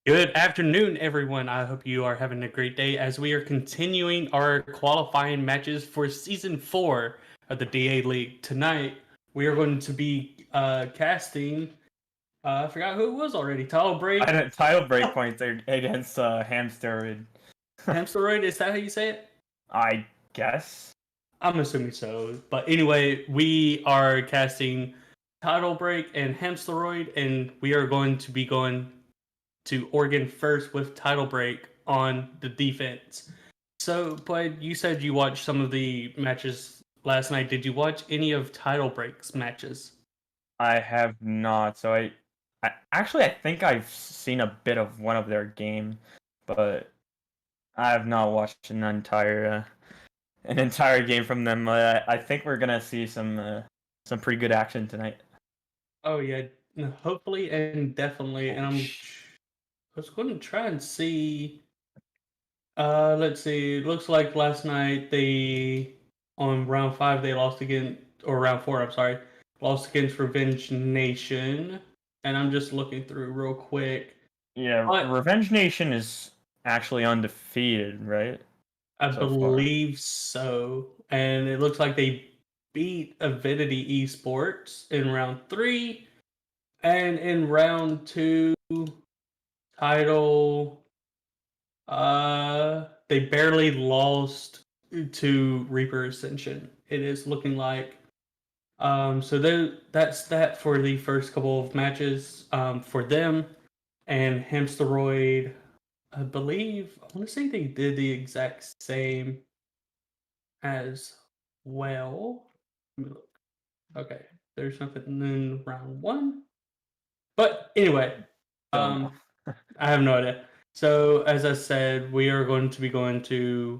Good afternoon, everyone. I hope you are having a great day as we are continuing our qualifying matches for Season 4 of the DA League. Tonight, we are going to be casting, I forgot who it was already, Title Break. Title break points against Hamsteroid. Hamsteroid, is that how you say it? I guess. I'm assuming so. But anyway, we are casting Title Break and Hamsteroid, and we are going to be going to Oregon first with Title Break on the defense. So, Pwed, you said you watched some of the matches last night. Did you watch any of Title Break's matches? I have not. So I think I've seen a bit of one of their game, but I have not watched an entire game from them. I think we're gonna see some pretty good action tonight. Oh yeah, hopefully and definitely. And I was going to try and see. Let's see. It looks like last night on round 5 they lost again, or round 4. I'm sorry, lost against Revenge Nation. And I'm just looking through real quick. Yeah, Revenge Nation is actually undefeated, right? I believe so. And it looks like they beat Avidity Esports in round 3. And in round 2, Title, they barely lost to Reaper Ascension. It is looking like. So that's that for the first couple of matches for them. And Hamsteroid, I want to say they did the exact same as well. Let me look. Okay, there's nothing in round 1. But anyway, I have no idea. So as I said, we are going to be going to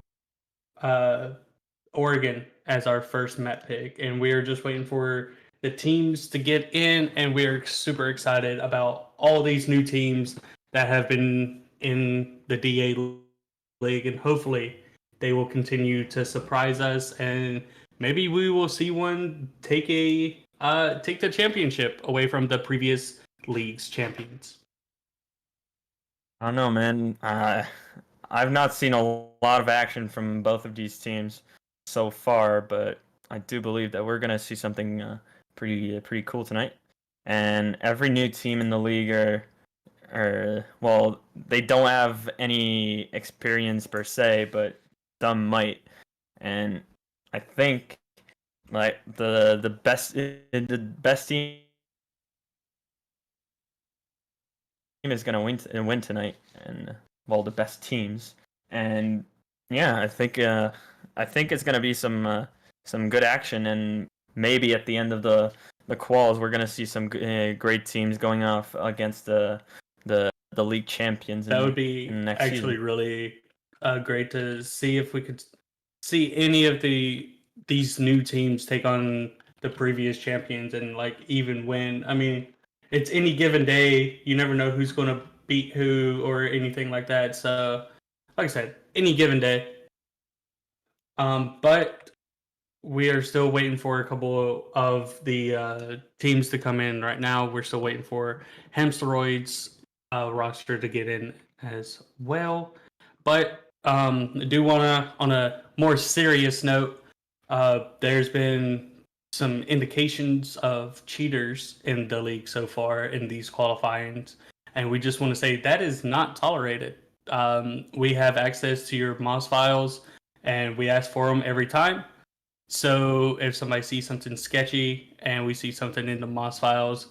Oregon as our first map pick, and we are just waiting for the teams to get in, and we are super excited about all these new teams that have been in the DA League, and hopefully they will continue to surprise us, and maybe we will see one take the championship away from the previous league's champions. I don't know, man. I've not seen a lot of action from both of these teams so far, but I do believe that we're gonna see something pretty cool tonight. And every new team in the league well, they don't have any experience per se, but some might. And I think like the best team is gonna win tonight, and well, the best teams. And yeah, I think it's gonna be some good action, and maybe at the end of the quals, we're gonna see some great teams going off against the league champions. That would be actually season. Really great to see if we could see any of these new teams take on the previous champions and like even win. I mean, it's any given day. You never know who's going to beat who or anything like that. So, like I said, any given day. But we are still waiting for a couple of the teams to come in right now. We're still waiting for Hamsteroid's roster to get in as well. But I do want to, on a more serious note, there's been some indications of cheaters in the league so far in these qualifyings, and we just want to say that is not tolerated. We have access to your MOS files, and we ask for them every time. So if somebody sees something sketchy and we see something in the MOS files,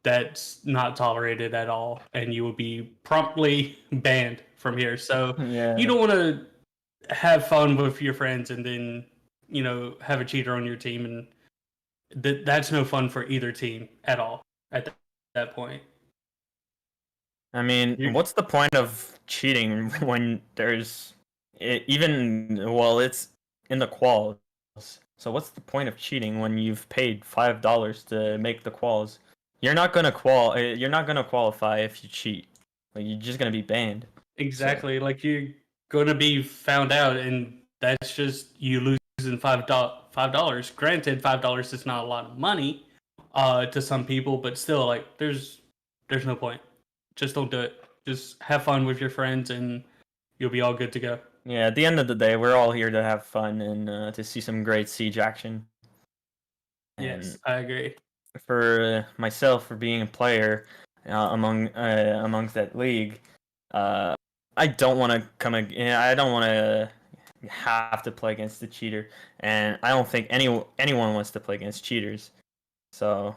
that's not tolerated at all, and you will be promptly banned from here. So You don't want to have fun with your friends and then have a cheater on your team, and that's no fun for either team at all at that point. I mean, what's the point of cheating when there's it's in the quals? So what's the point of cheating when you've paid $5 to make the quals? You're not gonna qualify if you cheat. Like, you're just gonna be banned. Exactly. So. Like, you're gonna be found out, and that's just you losing $5. Granted, $5 is not a lot of money to some people, but still, like, there's no point. Just don't do it. Just have fun with your friends, and you'll be all good to go. Yeah, at the end of the day, we're all here to have fun and to see some great siege action. Yes, And I agree. for myself, for being a player amongst that league, I don't want to I don't want to have to play against the cheater, and I don't think anyone wants to play against cheaters. So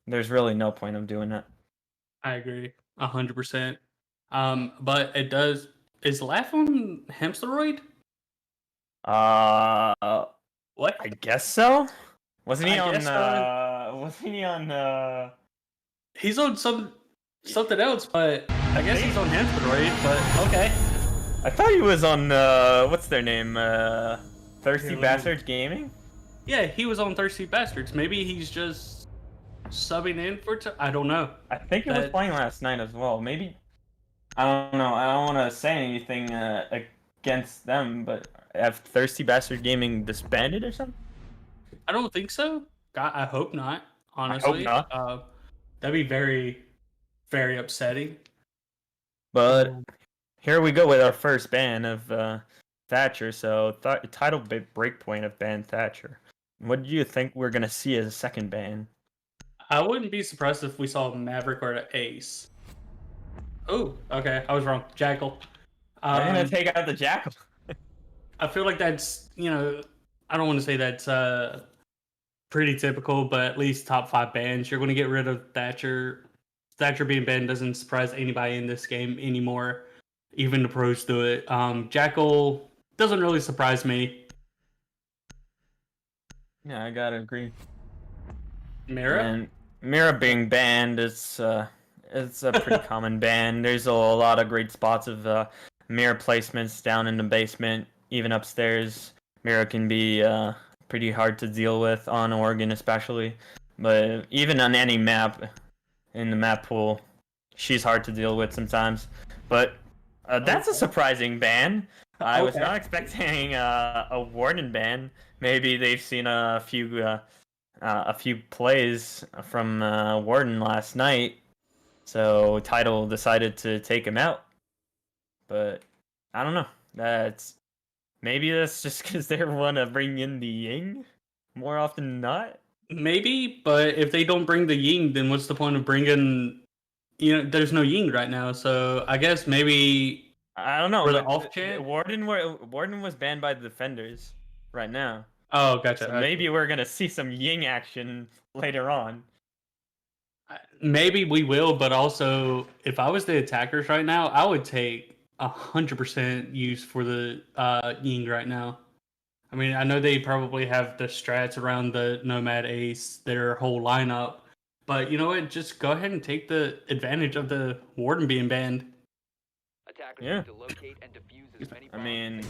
there's really no point of doing that. I agree 100%. But it does. Is Laugh on Hamsteroid? What? I guess so. Wasn't he I on? guess so. Wasn't he on? He's on something else, but I guess he's on Hamsteroid. But okay. I thought he was on. What's their name? Thirsty Here, let me- Bastard Gaming. Yeah, he was on Thirsty Bastards. Maybe he's just subbing in for. I don't know. I think he was playing last night as well. Maybe. I don't know. I don't want to say anything against them, but have Thirsty Bastard Gaming disbanded or something? I don't think so. I hope not. Honestly, I hope not. That'd be very, very upsetting. But here we go with our first ban of Thatcher. So title breakpoint of ban Thatcher. What do you think we're gonna see as a second ban? I wouldn't be surprised if we saw Maverick or an Ace. Oh, okay, I was wrong. Jackal. I'm gonna take out the Jackal. I feel like that's, I don't want to say that's pretty typical, but at least top 5 bans. You're going to get rid of Thatcher. Thatcher being banned doesn't surprise anybody in this game anymore. Even the pros do it. Jackal doesn't really surprise me. Yeah, I gotta agree. Mira? And Mira being banned is it's a pretty common ban. There's a lot of great spots of Mira placements down in the basement, even upstairs. Mira can be pretty hard to deal with on Oregon, especially. But even on any map in the map pool, she's hard to deal with sometimes. But that's a surprising ban. I was not expecting a Warden ban. Maybe they've seen a few plays from Warden last night, so Title decided to take him out. But I don't know. Maybe that's just because they want to bring in the Ying more often than not. Maybe, but if they don't bring the Ying, then what's the point of bringing? There's no Ying right now, so I guess maybe. I don't know. For the off chance, Warden was banned by the defenders right now. Oh, gotcha. So maybe we're gonna see some Ying action later on. Maybe we will, but also if I was the attackers right now, I would take 100% use for the Ying right now. I mean, I know they probably have the strats around the Nomad Ace, their whole lineup, but you know what? Just go ahead and take the advantage of the Warden being banned. Yeah. I mean,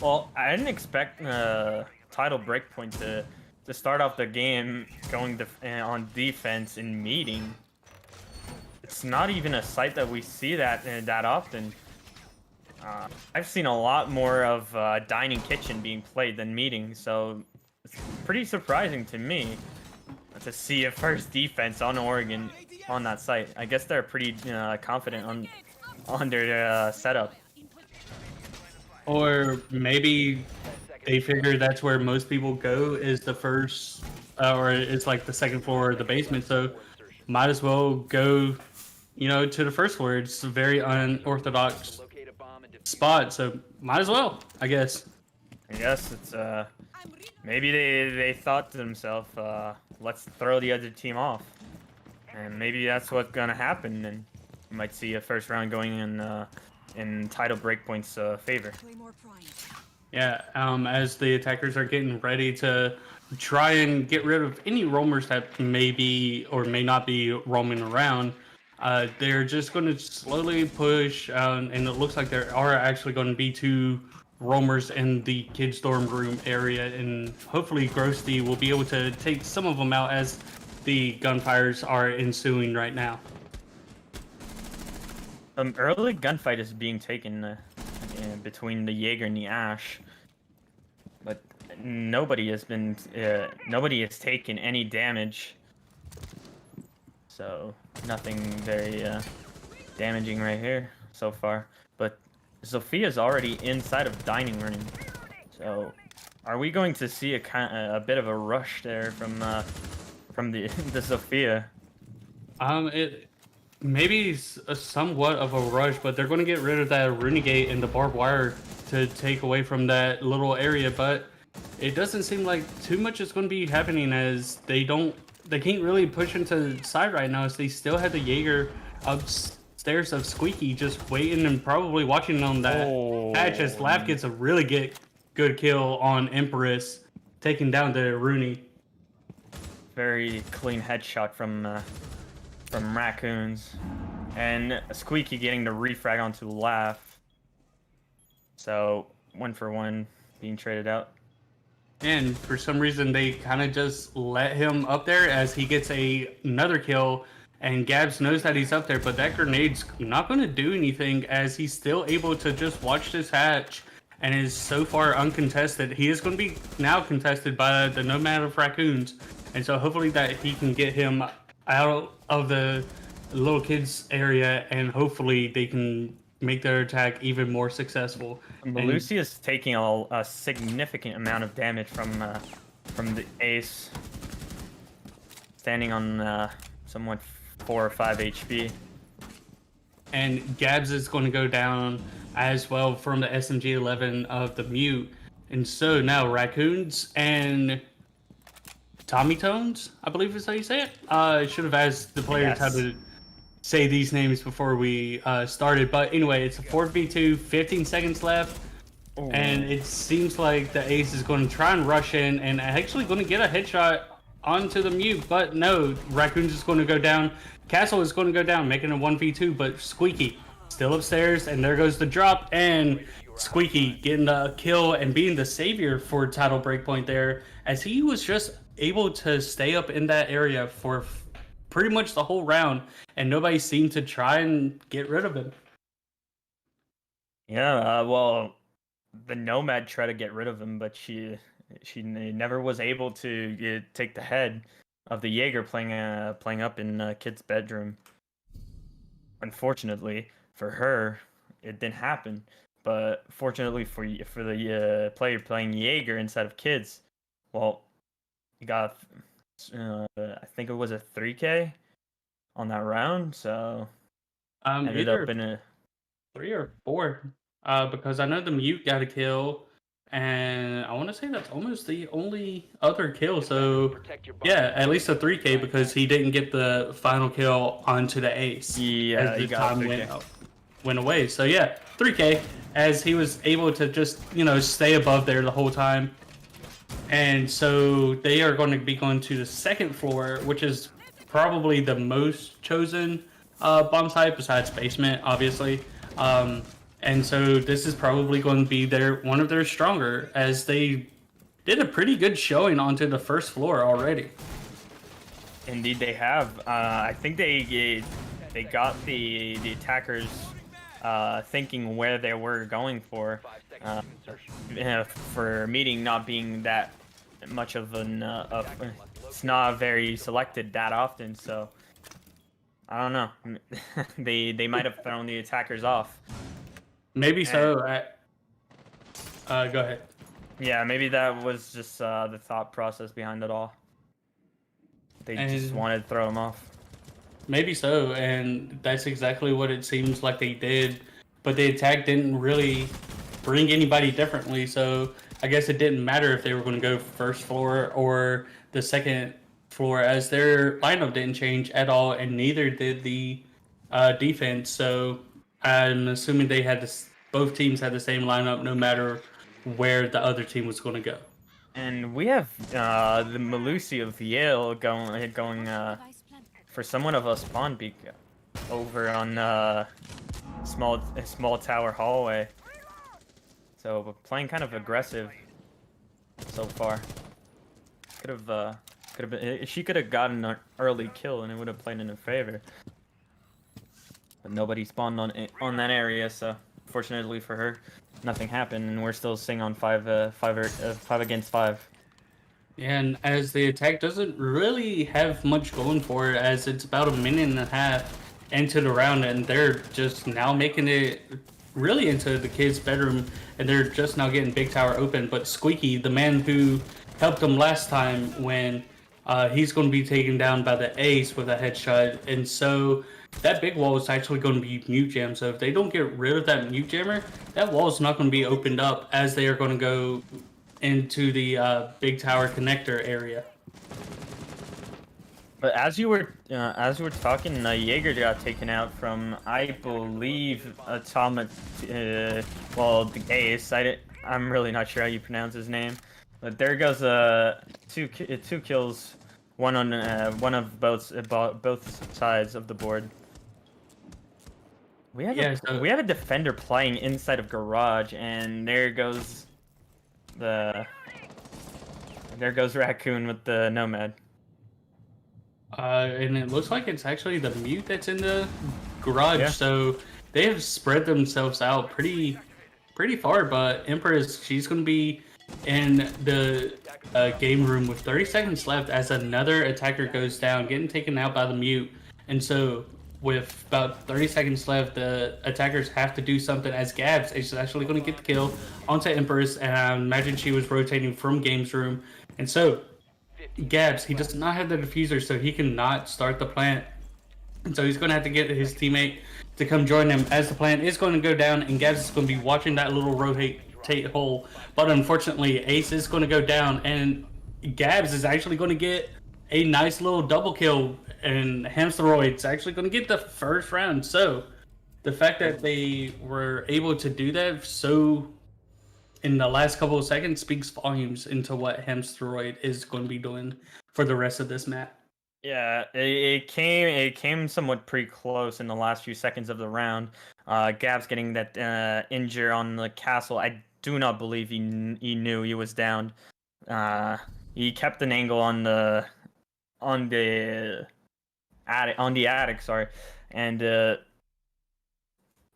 well, I didn't expect Title Breakpoint to start off the game going on defense in meeting. It's not even a sight that we see that often. I've seen a lot more of Dining Kitchen being played than meeting, so it's pretty surprising to me to see a first defense on Oregon on that site. I guess they're pretty confident on their setup. Or maybe they figure that's where most people go is the first, or it's like the second floor of the basement. So might as well go, to the first floor. It's a very unorthodox spot, so might as well, I guess. I guess it's maybe they thought to themselves, let's throw the other team off, and maybe that's what's gonna happen, and you might see a first round going in Title Breakpoint's favor. Yeah, as the attackers are getting ready to try and get rid of any roamers that may be or may not be roaming around, they're just going to slowly push, and it looks like there are actually going to be 2 roamers in the kids' dorm room area, and hopefully Grosty will be able to take some of them out as the gunfires are ensuing right now. Early gunfight is being taken between the Jaeger and the Ash, but nobody has taken any damage, so nothing very damaging right here so far. But Sophia's already inside of dining room. So, are we going to see a bit of a rush there from the the Sophia? It maybe somewhat of a rush, but they're going to get rid of that renegade and the barbed wire to take away from that little area. But it doesn't seem like too much is going to be happening, as they can't really push into the side right now, as they still have the Jaeger upstairs of Squeaky just waiting and probably watching on that patch, as Laugh gets a really good kill on Empress, taking down the Rooney. Very clean headshot from Raccoons, and Squeaky getting the refrag onto Laugh. So 1 for 1 being traded out. And for some reason, they kind of just let him up there as he gets another kill. And Gabs knows that he's up there, but that grenade's not going to do anything, as he's still able to just watch this hatch and is so far uncontested. He is going to be now contested by the Nomad of Raccoons. And so hopefully that he can get him out of the little kids area, and hopefully they can make their attack even more successful. Lucy is taking a significant amount of damage from the ace, standing on somewhat 4 or 5 HP. And Gabs is going to go down as well from the SMG-11 of the Mute. And so now Raccoons and Tommy Tones, I believe is how you say it. I should have asked the players how to say these names before we started. But anyway, it's a 4v2, 15 seconds left. Ooh. And it seems like the ace is going to try and rush in and actually going to get a headshot onto the Mute. But no, Raccoon's is going to go down. Castle is going to go down, making a 1v2. But Squeaky still upstairs, and there goes the drop. And Squeaky getting the kill and being the savior for title breakpoint there, as he was just able to stay up in that area for pretty much the whole round, and nobody seemed to try and get rid of him. Yeah, well, the Nomad tried to get rid of him, but she never was able to take the head of the Jaeger playing up in Kid's bedroom. Unfortunately for her, it didn't happen. But fortunately for the player playing Jaeger instead of Kids, well, he got I think it was a 3K on that round, so ended up in a 3 or 4, because I know the Mute got a kill, and I want to say that's almost the only other kill. So yeah, at least a 3K, because he didn't get the final kill onto the ace. Yeah, as the time went away. So yeah, 3K, as he was able to just stay above there the whole time. And so they are going to be going to the second floor, which is probably the most chosen bomb site besides basement, obviously. And so this is probably going to be one of their stronger, as they did a pretty good showing onto the first floor already. Indeed, they have. I think they got the attackers thinking where they were going for meeting not being that much of an it's not very selected that often, so I don't know. they might have thrown the attackers off. Maybe so. Go ahead. Yeah, maybe that was just the thought process behind it all. They just wanted to throw them off. Maybe so, and that's exactly what it seems like they did. But the attack didn't really bring anybody differently, so I guess it didn't matter if they were going to go first floor or the second floor, as their lineup didn't change at all, and neither did the defense. So I'm assuming they had both teams had the same lineup, no matter where the other team was going to go. And we have the Malusi of Yale going for somewhat of a spawn peek over on small tower hallway. So playing kind of aggressive so far. Could have been, she could have gotten an early kill and it would have played in her favor. But nobody spawned on that area, so fortunately for her, nothing happened, and we're still sitting on 5 against 5. And as the attack doesn't really have much going for it, as it's about a minute and a half into the round, and they're just now making it really into the kid's bedroom, and they're just now getting Big Tower open. But Squeaky, the man who helped them last time when he's going to be taken down by the ace with a headshot, and so that big wall is actually going to be mute jam. So if they don't get rid of that mute jammer, that wall is not going to be opened up as they are going to go into the big tower connector area. But as you were talking, Jaeger got taken out from, I believe, well, the ace. I'm really not sure how you pronounce his name, but there goes two kills, one on one of both sides of the board. We have a defender playing inside of garage, and there goes Raccoon with the Nomad. And it looks like it's actually the mute that's in the garage. Yeah. So they have spread themselves out pretty far. But Empress, she's going to be in the game room with 30 seconds left as another attacker goes down, getting taken out by the mute. And so with about 30 seconds left, the attackers have to do something, as Gabs is actually going to get the kill onto Empress. And I imagine she was rotating from games room. And so Gabs, he does not have the diffuser, so he cannot start the plant. And so he's going to have to get his teammate to come join him as the plant is going to go down, and Gabs is going to be watching that little rotate hole. But unfortunately, Ace is going to go down, and Gabs is actually going to get a nice little double kill, and Hamsteroid's actually going to get the first round. So the fact that they were able to do that so in the last couple of seconds speaks volumes into what Hamsteroid is going to be doing for the rest of this map. Yeah, it came somewhat pretty close in the last few seconds of the round. Gabs getting that injure on the castle. I do not believe he knew he was down. He kept an angle on the attic, sorry, and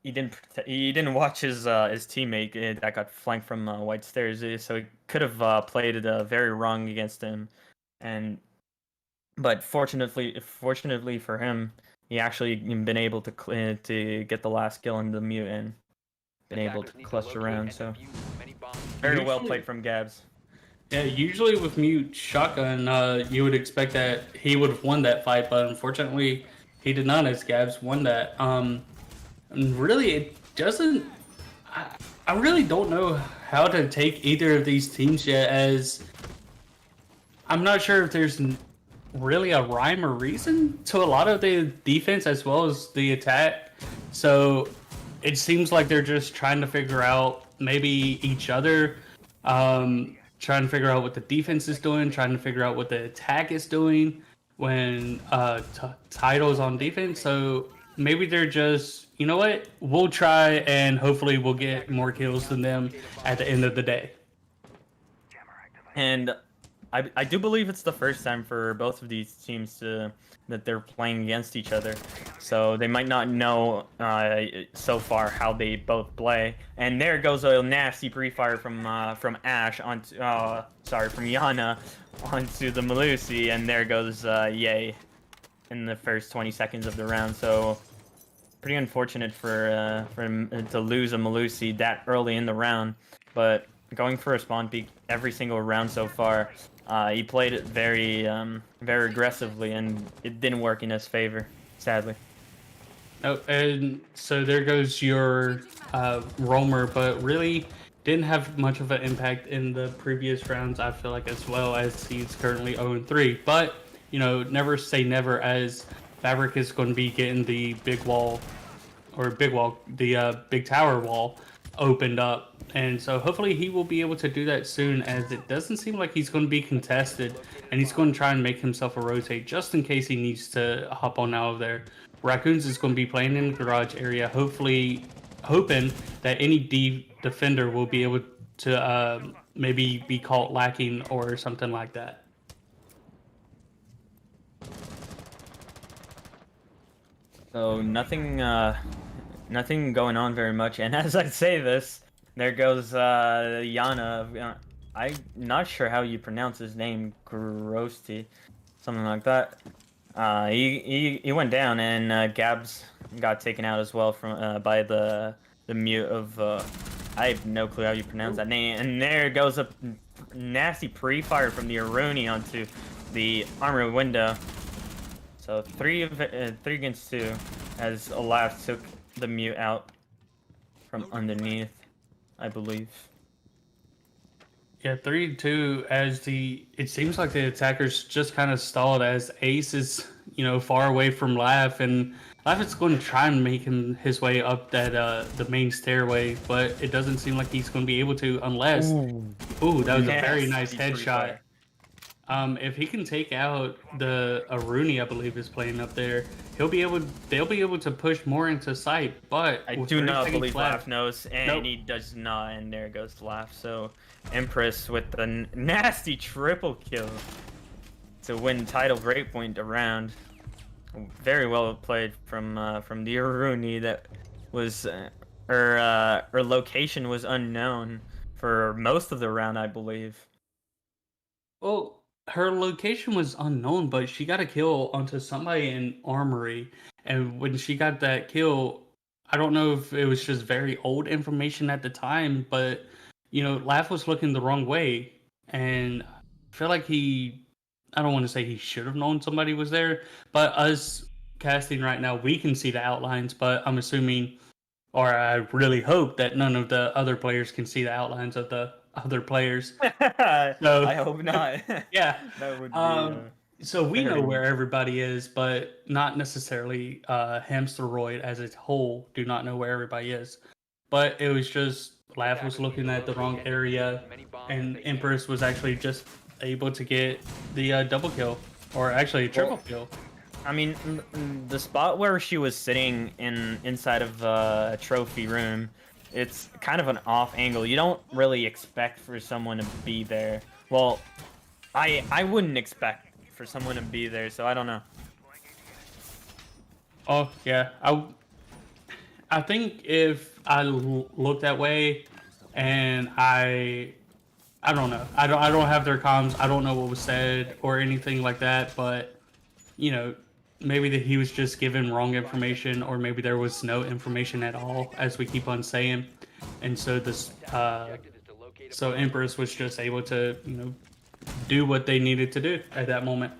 he didn't watch his teammate that got flanked from White Stairs, so he could have played it very wrong against him, but fortunately for him, he actually been able to get the last kill in the mute and been able to clutch around. So very well played from Gabs. Yeah, usually with mute shotgun, you would expect that he would have won that fight, but unfortunately, he did not. As Gabs won that. And really, it doesn't. I really don't know how to take either of these teams yet, as I'm not sure if there's really a rhyme or reason to a lot of the defense as well as the attack. So it seems like they're just trying to figure out maybe each other, trying to figure out what the defense is doing, trying to figure out what the attack is doing when Tidal's on defense. So maybe they're just, you know what, we'll try and hopefully we'll get more kills than them at the end of the day. And I do believe it's the first time for both of these teams that they're playing against each other, so they might not know so far how they both play. And there goes a nasty pre-fire from Ash onto from Yana onto the Malusi, and there goes Ye in the first 20 seconds of the round. So pretty unfortunate for him to lose a Malusi that early in the round, but going for a spawn peek every single round so far. He played it very aggressively, and it didn't work in his favor, sadly. Oh, and so there goes your roamer, but really didn't have much of an impact in the previous rounds, I feel like, as well, as he's currently 0-3. But, you know, never say never, as Fabric is going to be getting the big tower wall opened up. And so hopefully he will be able to do that soon, as it doesn't seem like he's going to be contested, and he's going to try and make himself a rotate just in case he needs to hop on out of there. Raccoons is going to be playing in the garage area, hopefully hoping that any defender will be able to maybe be caught lacking or something like that. So nothing going on very much, and as I say this, there goes Yana. I'm not sure how you pronounce his name, Grosty, something like that. He went down, and Gabs got taken out as well from by the mute of I have no clue how you pronounce that name. And there goes a nasty pre-fire from the Aruni onto the armor window. So 3 against 2, as Olaf took the mute out from underneath, I believe. Yeah, 3-2 as it seems like the attackers just kind of stalled as Ace is, far away from Laugh, and Laugh is going to try and make his way up that the main stairway, but it doesn't seem like he's going to be able to unless. Ooh, that was a very nice headshot. If he can take out the Aruni, I believe is playing up there, they'll be able to push more into sight. But I do not believe Laugh knows, and he does not, and there goes Laugh. So Empress with the nasty triple kill to win title breakpoint around. Very well played from the Aruni. That was her location was unknown for most of the round, I believe. Well, her location was unknown, but she got a kill onto somebody in Armory, and when she got that kill, I don't know if it was just very old information at the time, but Laugh was looking the wrong way, and I feel like I don't want to say he should have known somebody was there, but us casting right now, we can see the outlines, but I'm assuming, or I really hope that none of the other players can see the outlines of the other players. So, I hope not. Yeah. That would be. So we know where everybody is, but not necessarily Hamsteroid as a whole do not know where everybody is. But it was just Laugh was looking at the wrong area, and Empress was actually just able to get the double kill, or actually a triple kill. I mean, the spot where she was sitting inside of a trophy room, it's kind of an off angle. You don't really expect for someone to be there. Well, I wouldn't expect for someone to be there, so I don't know. Oh yeah, I think if I look that way, and I don't know, I don't have their comms. I don't know what was said or anything like that, but maybe that he was just given wrong information, or maybe there was no information at all, as we keep on saying, and so so Empress was just able to do what they needed to do at that moment.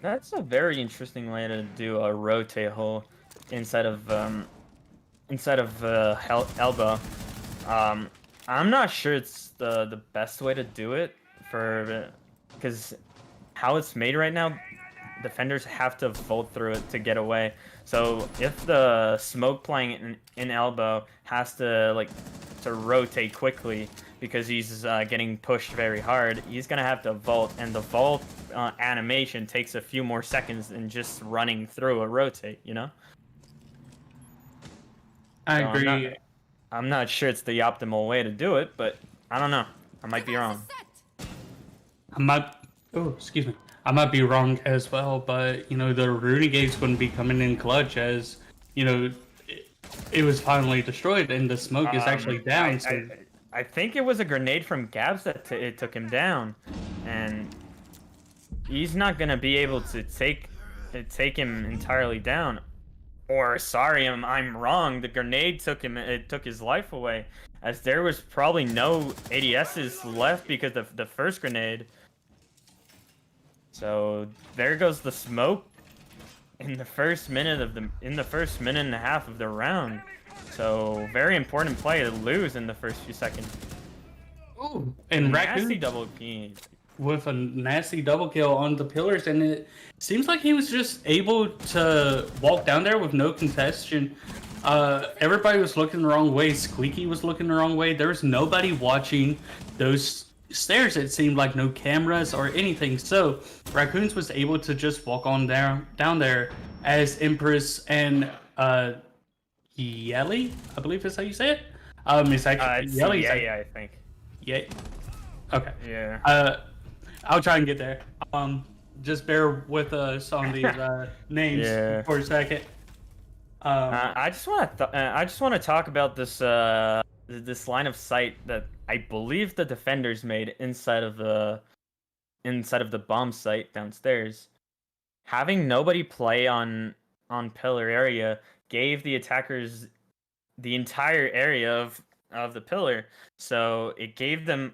That's a very interesting way to do a rotate hole inside of elbow. I'm not sure it's the best way to do it because how it's made right now, defenders have to fold through it to get away. So if the smoke playing in elbow has to rotate quickly because he's getting pushed very hard, he's gonna have to vault, and the vault animation takes a few more seconds than just running through a rotate. I agree. I'm not sure it's the optimal way to do it, but I don't know. I might be wrong. I might be wrong as well, but the Runegate's going to be coming in clutch, as it was finally destroyed and the smoke is actually down. I think it was a grenade from Gabs that it took him down, and he's not gonna be able to take him entirely down. Or sorry, I'm wrong. The grenade took his life away, as there was probably no ADSs left because of the first grenade. So there goes the smoke in the first minute and a half of the round. So very important play to lose in the first few seconds. Ooh, and Raccoon double kill with a nasty double kill on the pillars, and it seems like he was just able to walk down there with no contestation. Everybody was looking the wrong way. Squeaky was looking the wrong way. There was nobody watching those stairs. It seemed like no cameras or anything. So Raccoons was able to just walk on down there as Empress and Yelly, I believe is how you say it. It's actually Yelly. Yeah, I think. Yeah. Okay. Yeah. I'll try and get there. Just bear with us on these names for a second. I just want to talk about this line of sight that I believe the defenders made inside of the bomb site downstairs. having nobody play on pillar area gave the attackers the entire area of the pillar, so it gave them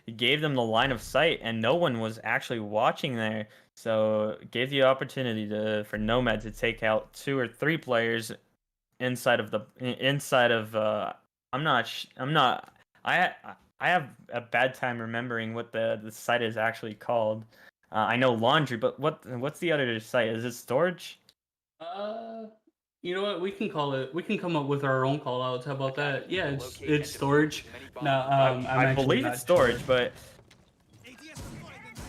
it gave them the line of sight, and no one was actually watching there. So it gave the opportunity for Nomad to take out 2 or 3 players inside of I have a bad time remembering what the site is actually called. I know laundry, but what's the other site? Is it storage? You know what? We can call it. We can come up with our own call outs. How about that? Yeah, it's storage. Now, I believe it's storage, but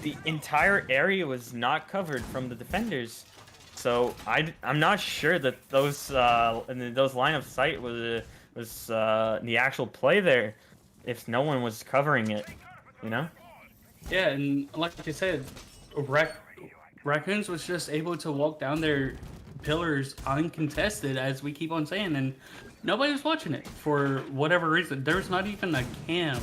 the entire area was not covered from the defenders. So I'm not sure that those line of sight was the actual play there, if no one was covering it, you know? Yeah, and like I said, Raccoons was just able to walk down their pillars uncontested, as we keep on saying, and nobody was watching it for whatever reason. There's not even a cam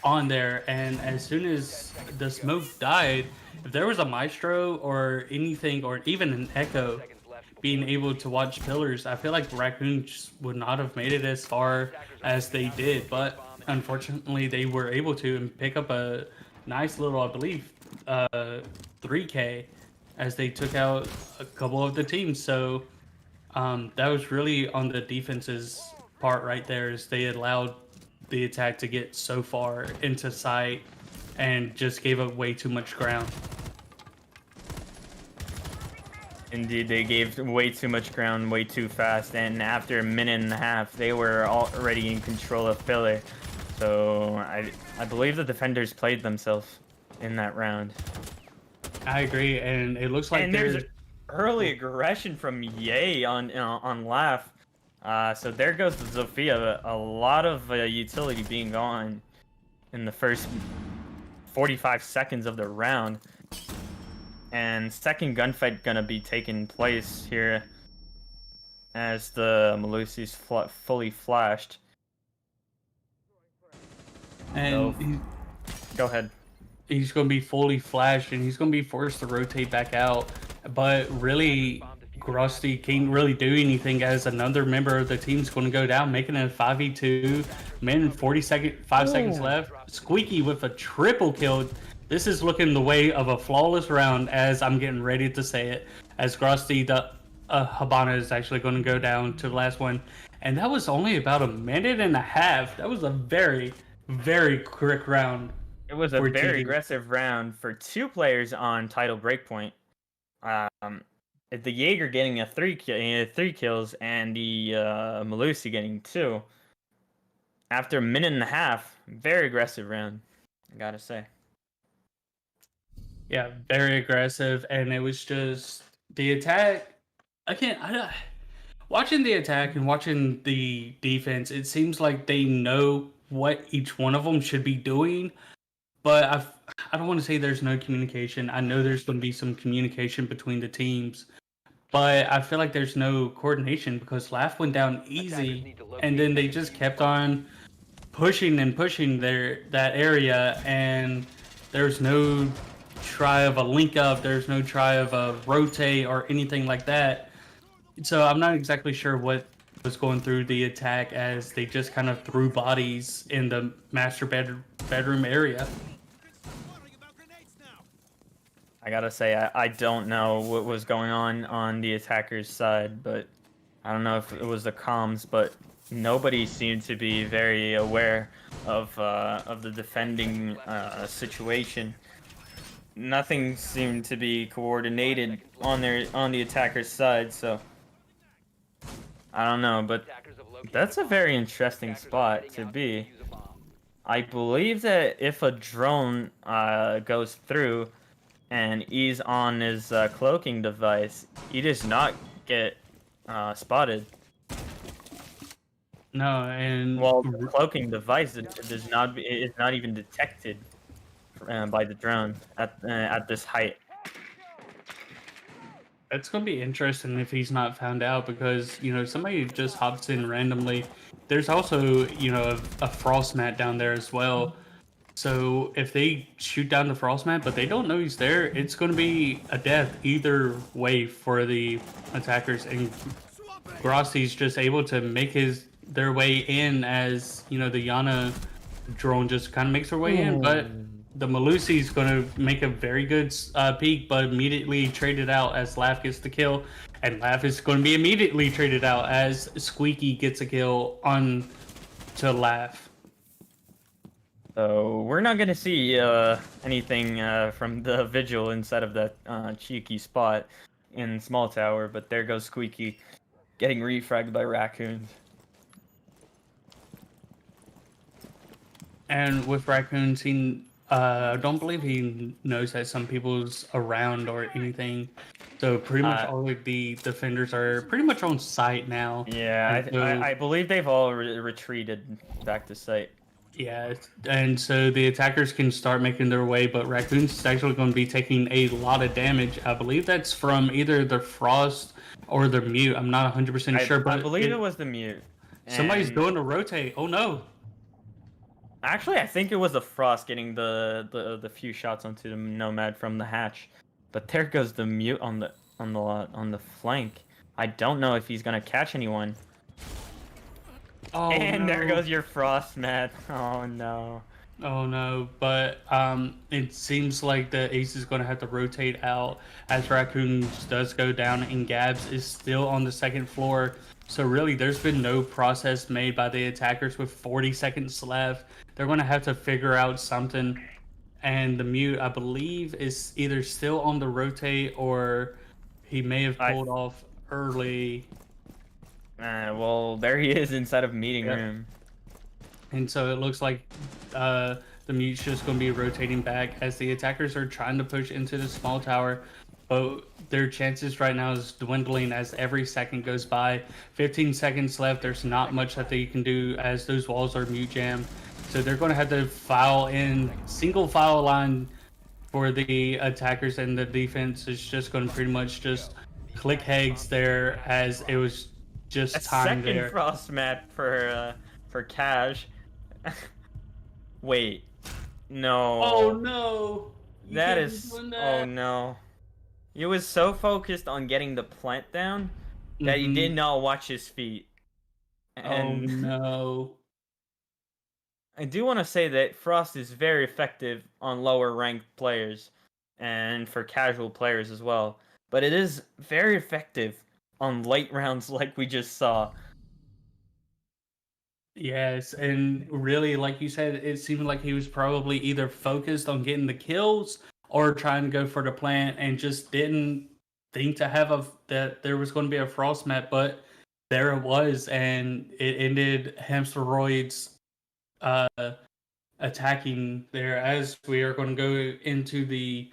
on there, and as soon as the smoke died, if there was a maestro or anything, or even an echo being able to watch pillars, I feel like Raccoons would not have made it as far as they did. But unfortunately, they were able to and pick up a nice little, I believe, 3K as they took out a couple of the teams. So that was really on the defense's part right there, as they allowed the attack to get so far into sight and just gave up way too much ground. Indeed, they gave way too much ground way too fast, and after a minute and a half, they were already in control of pillar. So I believe the defenders played themselves in that round. I agree, and it looks like there's early aggression from Ye on Laugh. So there goes the Zofia. A lot of utility being gone in the first 45 seconds of the round. And second gunfight gonna be taking place here as the Malusi's fully flashed. And so, go ahead. He's going to be fully flashed, and he's going to be forced to rotate back out. But really, Grusty can't really do anything, as another member of the team's going to go down, making it a 5v2. Man, 5 seconds left. Squeaky with a triple kill. This is looking the way of a flawless round, as I'm getting ready to say it. As Grusty, the Habana, is actually going to go down to the last one. And that was only about a minute and a half. That was a very, very quick round. It was a very aggressive round for 2 players on title breakpoint. The Jaeger getting a 3 kills, and the Malusi getting 2. After a minute and a half, very aggressive round, I gotta say. Yeah, very aggressive, and it was just the attack. Watching the attack and watching the defense, it seems like they know what each one of them should be doing. But I don't want to say there's no communication. I know there's going to be some communication between the teams. But I feel like there's no coordination, because Laugh went down easy, and then they just kept on pushing and pushing that area, and there's no try of a link up, there's no try of a rotate or anything like that. So I'm not exactly sure what was going through the attack, as they just kind of threw bodies in the master bedroom area. I gotta say, I don't know what was going on the attacker's side, but I don't know if it was the comms, but nobody seemed to be very aware of the defending situation. Nothing seemed to be coordinated on the attacker's side, so I don't know, but that's a very interesting spot to be. I believe that if a drone goes through and he's on his cloaking device, he does not get spotted. No, and well, the cloaking device is not even detected by the drone at this height. It's gonna be interesting if he's not found out, because somebody just hops in randomly. There's also a frost mat down there as well. So if they shoot down the frost mat, but they don't know he's there, it's going to be a death either way for the attackers. And Grassi's just able to make their way in as the Yana drone just kind of makes her way in, but the Malusi's going to make a very good peek, but immediately traded out as Laugh gets the kill, and Laugh is going to be immediately traded out as Squeaky gets a kill on to Laugh. So we're not gonna see anything from the Vigil inside of that cheeky spot in Small Tower, but there goes Squeaky, getting refragged by Raccoons. And with Raccoons, I don't believe he knows that some people's around or anything. So pretty much all of the defenders are pretty much on site now. Yeah, I believe they've all retreated back to site. Yeah, and so the attackers can start making their way, but Raccoons is actually going to be taking a lot of damage. I believe that's from either the Frost or the Mute. I'm not 100% sure, but I believe it was the Mute. Somebody's doing a rotate. Oh no! Actually, I think it was the Frost getting the few shots onto the Nomad from the hatch, but there goes the Mute on the flank. I don't know if he's gonna catch anyone. Oh, and no. There goes your Frost mat. Oh no. Oh no, but it seems like the Ace is going to have to rotate out as Raccoons does go down, and Gabs is still on the second floor. So really, there's been no process made by the attackers with 40 seconds left. They're going to have to figure out something. And the Mute, I believe, is either still on the rotate or he may have pulled off early. Well, there he is inside of meeting room. And so it looks like the Mute's just going to be rotating back as the attackers are trying to push into the small tower. But their chances right now is dwindling as every second goes by. 15 seconds left. There's not much that they can do as those walls are Mute jammed. So they're going to have to file in single file line for the attackers, and the defense is just going to pretty much just click Hags there as it was just time there. Second Frost mat for Cash. Wait, no. Oh no! That is. Oh no. He was so focused on getting the plant down that he did not watch his feet. And oh no! I do want to say that Frost is very effective on lower ranked players and for casual players as well, but it is very effective on late rounds like we just saw. Yes, and really, like you said, it seemed like he was probably either focused on getting the kills or trying to go for the plant, and just didn't think to have that there was going to be a frost mat, but there it was, and it ended Hamsteroid's attacking there. As we are going to go into the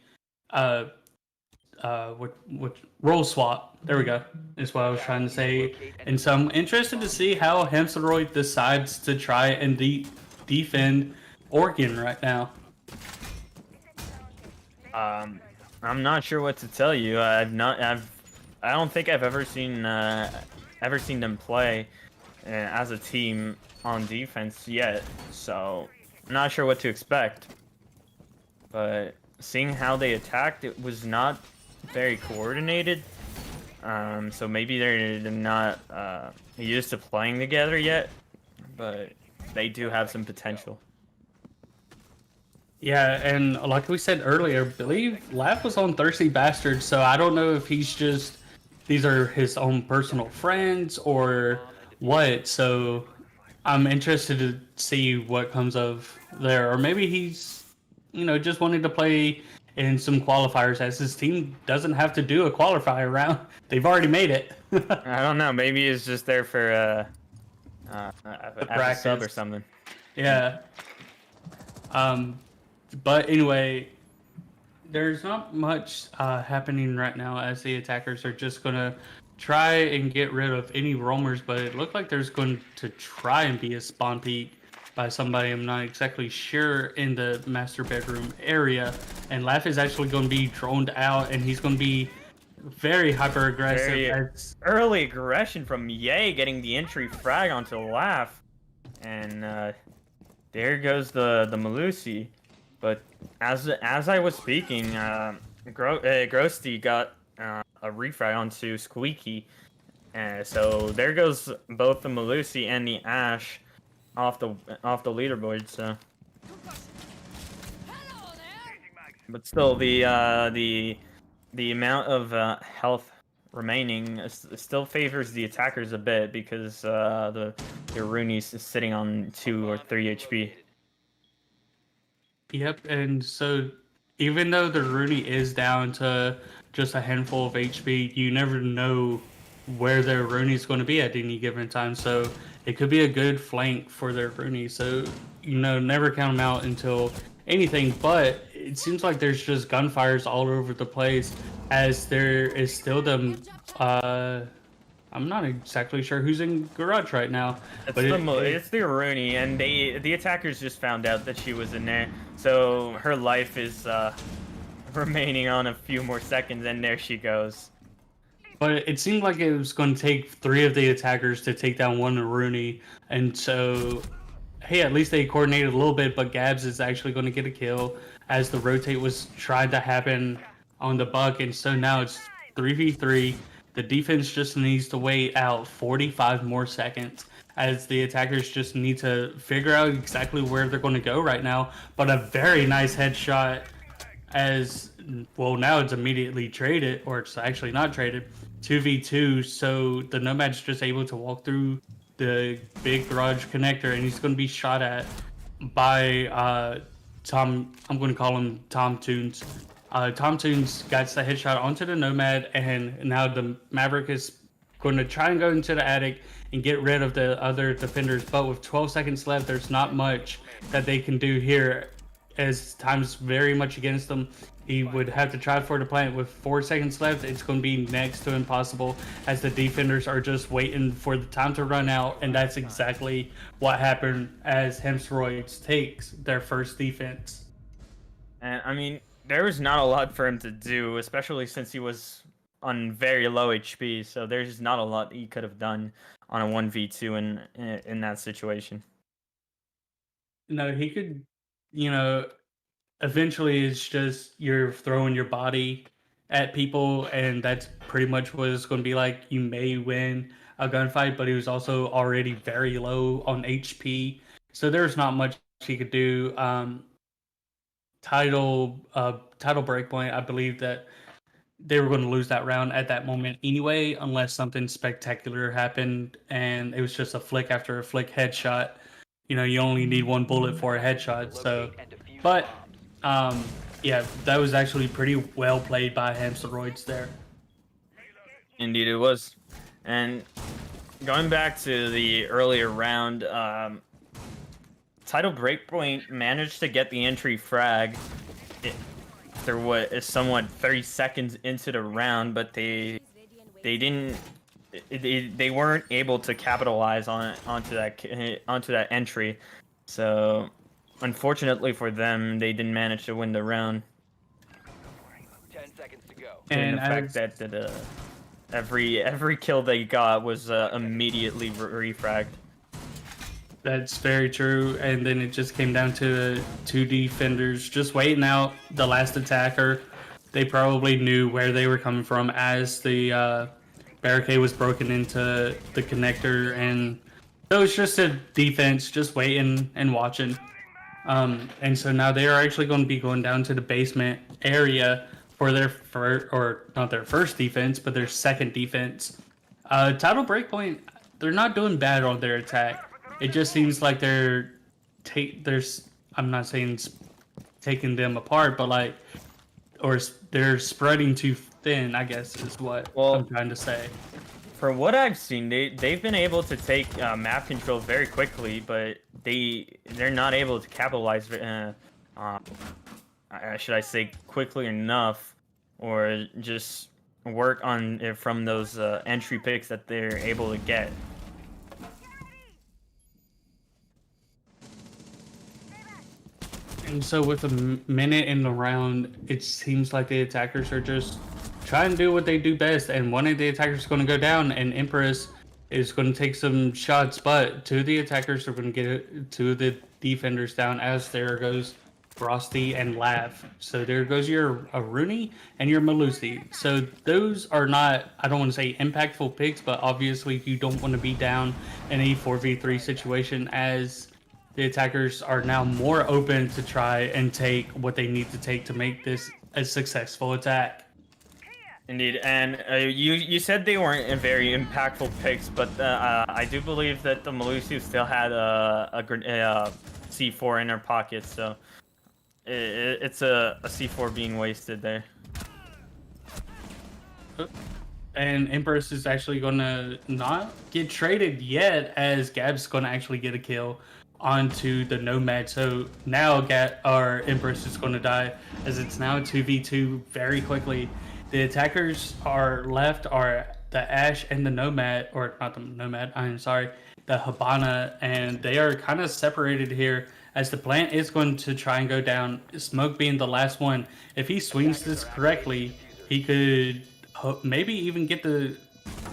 what roll swap. There we go. Is what I was trying to say. And so I'm interested to see how Hamsteroid decides to try and defend Oregon right now. I'm not sure what to tell you. I don't think I've ever seen them play as a team on defense yet. So I'm not sure what to expect. But seeing how they attacked, it was not very coordinated. So maybe they're not used to playing together yet, but they do have some potential. Yeah, and like we said earlier, I believe Laugh was on Thirsty Bastard, so I don't know if these are his own personal friends or what. So I'm interested to see what comes of there, or maybe he's just wanted to play in some qualifiers, as his team doesn't have to do a qualifier round. They've already made it. I don't know. Maybe it's just there for a sub or something. Yeah. But anyway, there's not much happening right now, as the attackers are just gonna try and get rid of any roamers. But it looked like there's going to try and be a spawn peek by somebody. I'm not exactly sure in the master bedroom area. And Laugh is actually going to be droned out, and he's going to be very hyper aggressive. Early aggression from Ye, getting the entry frag onto Laugh, and there goes the Malusi. But as I was speaking, Grosty got a refrag onto Squeaky. So there goes both the Malusi and the Ash off the leaderboard. So, but still, the amount of health remaining still favors the attackers a bit because the Rooney's is sitting on 2 or 3 HP. Yep, and so even though the Rooney is down to just a handful of HP, you never know where their Rooney's going to be at any given time. So it could be a good flank for their Rooney. So, never count them out until anything. But it seems like there's just gunfires all over the place as there is still them. I'm not exactly sure who's in garage right now. It's the Rooney, and the attackers just found out that she was in there, so her life is remaining on a few more seconds, and there she goes. But it seemed like it was going to take 3 of the attackers to take down one Rooney, and so, hey, at least they coordinated a little bit. But Gabs is actually going to get a kill as the rotate was trying to happen on the Buck, and so now it's 3v3. The defense just needs to wait out 45 more seconds as the attackers just need to figure out exactly where they're going to go right now. But a very nice headshot as, well, now it's immediately traded, or it's actually not traded, 2v2. So the Nomad's just able to walk through the big garage connector, and he's going to be shot at by Tom. I'm going to call him Tom Toons. Tom Toons got the headshot onto the Nomad, and now the Maverick is going to try and go into the attic and get rid of the other defenders. But with 12 seconds left, there's not much that they can do here, as time's very much against them. He would have to try for the plant. With 4 seconds left, it's going to be next to impossible as the defenders are just waiting for the time to run out, and that's exactly what happened as Hemsroids takes their first defense. And I mean, there was not a lot for him to do, especially since he was on very low HP. So there's not a lot he could have done on a 1v2 in that situation. No, he could, eventually it's just you're throwing your body at people, and that's pretty much what it's going to be like. You may win a gunfight, but he was also already very low on HP. So there's not much he could do. Title breakpoint, I believe that they were going to lose that round at that moment anyway, unless something spectacular happened and it was just a flick after a flick headshot. You only need 1 bullet for a headshot. So, but yeah, that was actually pretty well played by Hamsteroids there. Indeed, it was. And going back to the earlier round, Title Breakpoint managed to get the entry frag after what is somewhat 30 seconds into the round, but they weren't able to capitalize onto that entry. So unfortunately for them, they didn't manage to win the round. 10 seconds to go. And the fact that every kill they got was immediately refragged. That's very true. And then it just came down to 2 defenders just waiting out the last attacker. They probably knew where they were coming from as the barricade was broken into the connector. And so it's just a defense just waiting and watching. And so now they are actually going to be going down to the basement area for their not their first defense, but their second defense. Title Breakpoint, they're not doing bad on their attack. It just seems like they're I'm not saying taking them apart, but they're spreading too thin, I guess is what I'm trying to say. For what I've seen, they've been able to take map control very quickly, but they're not able to capitalize. Should I say quickly enough, or just work on it from those entry picks that they're able to get. And so with a minute in the round, it seems like the attackers are just trying to do what they do best, and one of the attackers is going to go down, and Empress is going to take some shots, but two of the attackers are going to get two of the defenders down as there goes Frosty and Lav. So there goes your Rooney and your Malusi. So those are not, I don't want to say impactful picks, but obviously you don't want to be down in a 4v3 situation as the attackers are now more open to try and take what they need to take to make this a successful attack. Indeed, and you said they weren't very impactful picks, but I do believe that the Malusi still had a C4 in her pocket, so it's a C4 being wasted there. And Empress is actually going to not get traded yet, as Gab's going to actually get a kill onto the Nomad. So now Empress is going to die, as it's now a 2v2 very quickly. The attackers are left are the Ash and the Nomad, or not the Nomad, I'm sorry, the Habana, and they are kind of separated here as the plant is going to try and go down, Smoke being the last one. If he swings this correctly, he could maybe even get the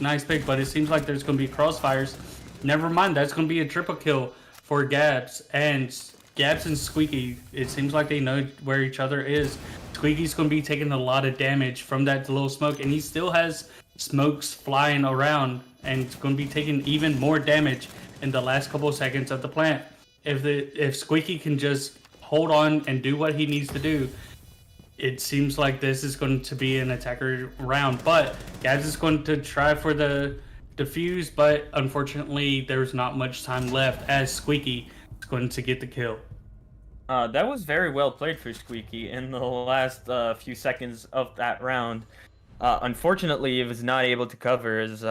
nice pick, but it seems like there's going to be crossfires. Never mind, that's going to be a triple kill for Gabs. And Gabs and Squeaky, it seems like they know where each other is. Squeaky's going to be taking a lot of damage from that little smoke, and he still has smokes flying around, and it's going to be taking even more damage in the last couple of seconds of the plant. If Squeaky can just hold on and do what he needs to do, it seems like this is going to be an attacker round. But Gabs is going to try for the defuse, but unfortunately there's not much time left as Squeaky is going to get the kill. That was very well played for Squeaky in the last few seconds of that round. Unfortunately, he was not able to cover his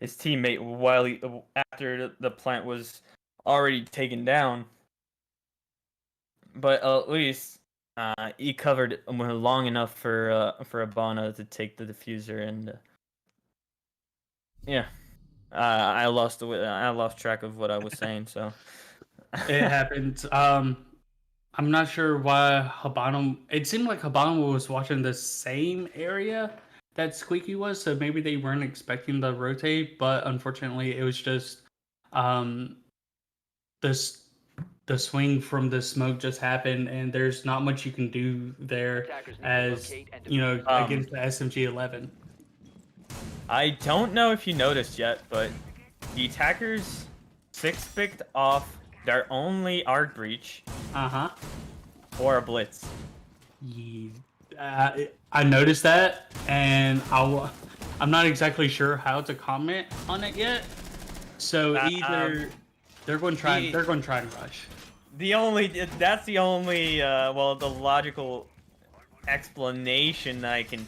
teammate after the plant was already taken down. But at least he covered long enough for Abana to take the diffuser, and yeah, I lost track of what I was saying. So it happened. I'm not sure why Habano. It seemed like Habano was watching the same area that Squeaky was, so maybe they weren't expecting the rotate. But unfortunately, it was just the swing from the smoke just happened, and there's not much you can do there, as you know, against the SMG-11. I don't know if you noticed yet, but the attackers 6-picked off their only arc breach. Or a blitz. Yeah, I noticed that, and I'm not exactly sure how to comment on it yet. So either they're going to try and rush. The logical explanation I can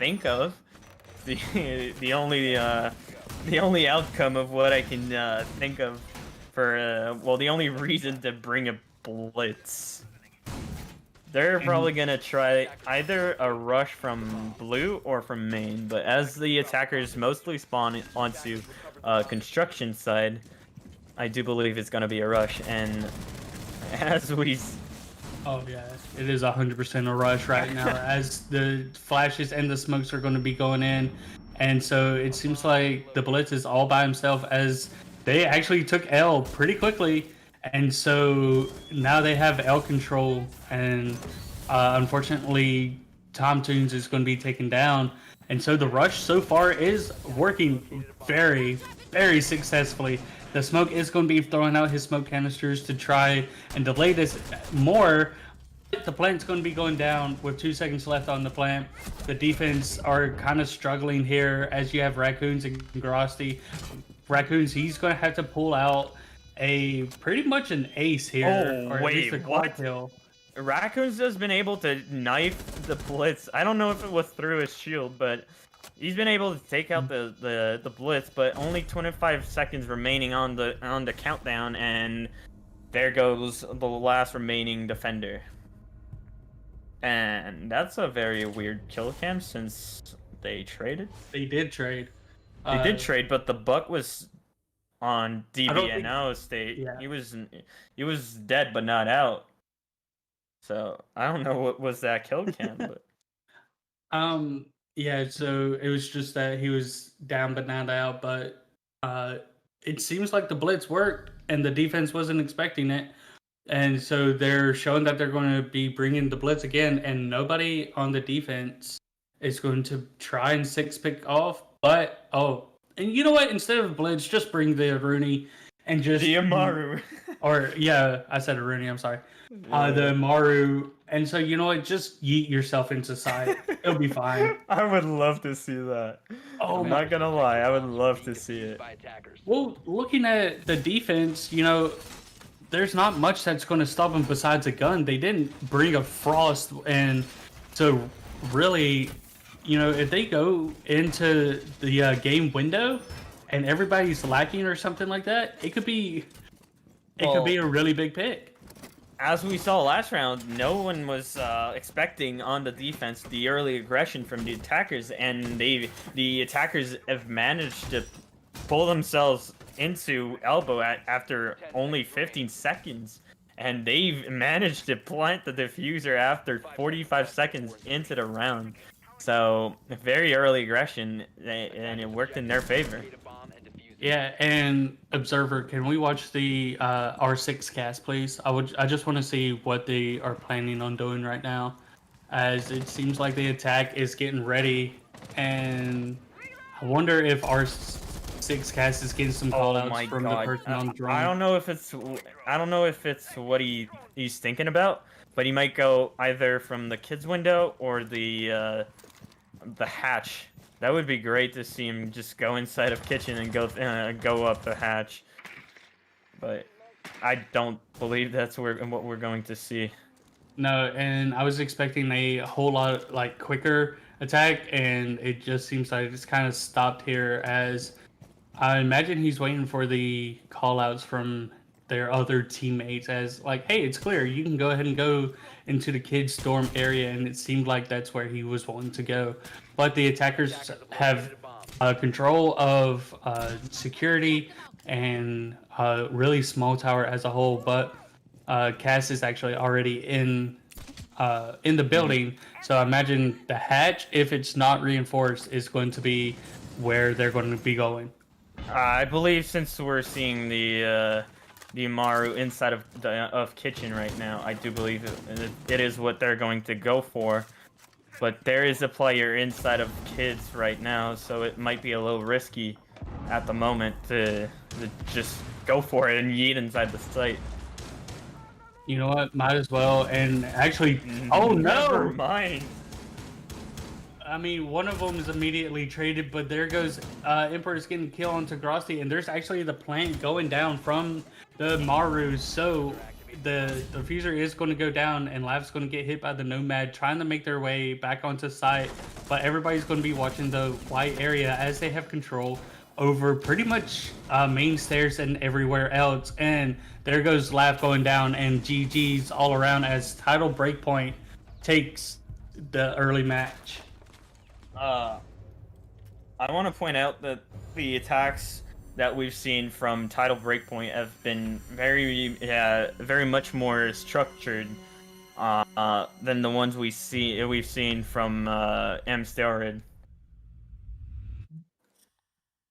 think of. The only outcome of what I can think of for the only reason to bring a blitz. They're probably gonna try either a rush from blue or from main, but as the attackers mostly spawn onto construction side, I do believe it's gonna be a rush. And as we oh yeah, it is 100% a rush right now as the flashes and the smokes are going to be going in, and so it seems like the blitz is all by himself as they actually took L pretty quickly. And so now they have L control, and unfortunately, Tom Toons is going to be taken down. And so the rush so far is working very, very successfully. The smoke is going to be throwing out his smoke canisters to try and delay this more. The plant's going to be going down with 2 seconds left on the plant. The defense are kind of struggling here as you have Raccoons and Grosty. Raccoons, he's going to have to pull out pretty much an ace here, or at least a quad kill. Raccoon's just been able to knife the blitz. I don't know if it was through his shield, but he's been able to take out the blitz. But only 25 seconds remaining on the countdown, and there goes the last remaining defender. And that's a very weird kill cam since they traded. They did trade. They did trade, but the buck was on DBNO state. Yeah. He was dead but not out. So I don't know what was that kill cam, but yeah, so it was just that he was down but not out, but it seems like the blitz worked and the defense wasn't expecting it. And so they're showing that they're going to be bringing the blitz again, and nobody on the defense is going to try and six pick off. But and you know what? Instead of blitz, just bring the Rooney and just The Amaru. or yeah, I said a Rooney. I'm sorry. Yeah. The Maru, and so you know what? Just yeet yourself into sight. It'll be fine. I would love to see that. Oh I'm my- not gonna lie, I would love to see it. By attackers. Well, looking at the defense, there's not much that's going to stop them besides a gun. They didn't bring a Frost, and so really, if they go into the game window and everybody's lacking or something like that, it could be a really big pick. As we saw last round, no one was expecting on the defense the early aggression from the attackers, and the attackers have managed to pull themselves into elbow after only 15 seconds, and they've managed to plant the diffuser after 45 seconds into the round. So very early aggression, and it worked in their favor. Yeah, and Observer, can we watch the R6 cast, please? I just want to see what they are planning on doing right now, as it seems like the attack is getting ready, and I wonder if R6 cast is getting some callouts from the person on drone. I don't know if it's what he's thinking about, but he might go either from the kids window or the hatch. That would be great to see him just go inside of kitchen and go up the hatch. But I don't believe that's what we're going to see. No, and I was expecting a whole lot quicker attack, and it just seems like it's kind of stopped here, as I imagine he's waiting for the callouts from their other teammates as hey, it's clear, you can go ahead and go into the kids dorm area, and it seemed like that's where he was wanting to go. But the attackers have control of security and really small tower as a whole, but Cass is actually already in the building, so I imagine the hatch, if it's not reinforced, is going to be where they're going to be going. I believe since we're seeing the Amaru inside of kitchen right now, I do believe it is what they're going to go for. But there is a player inside of kids right now, so it might be a little risky at the moment to just go for it and yeet inside the site. You know what? Might as well. And actually, oh no! Never mind. I mean, one of them is immediately traded, but there goes Emperor's getting killed onto Grosty, and there's actually the plant going down from the Maru, so the diffuser is going to go down, and Lav's going to get hit by the Nomad, trying to make their way back onto site, but everybody's going to be watching the white area as they have control over pretty much main stairs and everywhere else, and there goes Lav going down, and GG's all around as Tidal Breakpoint takes the early match. I want to point out that the attacks that we've seen from Tidal Breakpoint have been very much more structured than the ones we've seen from M Steroid.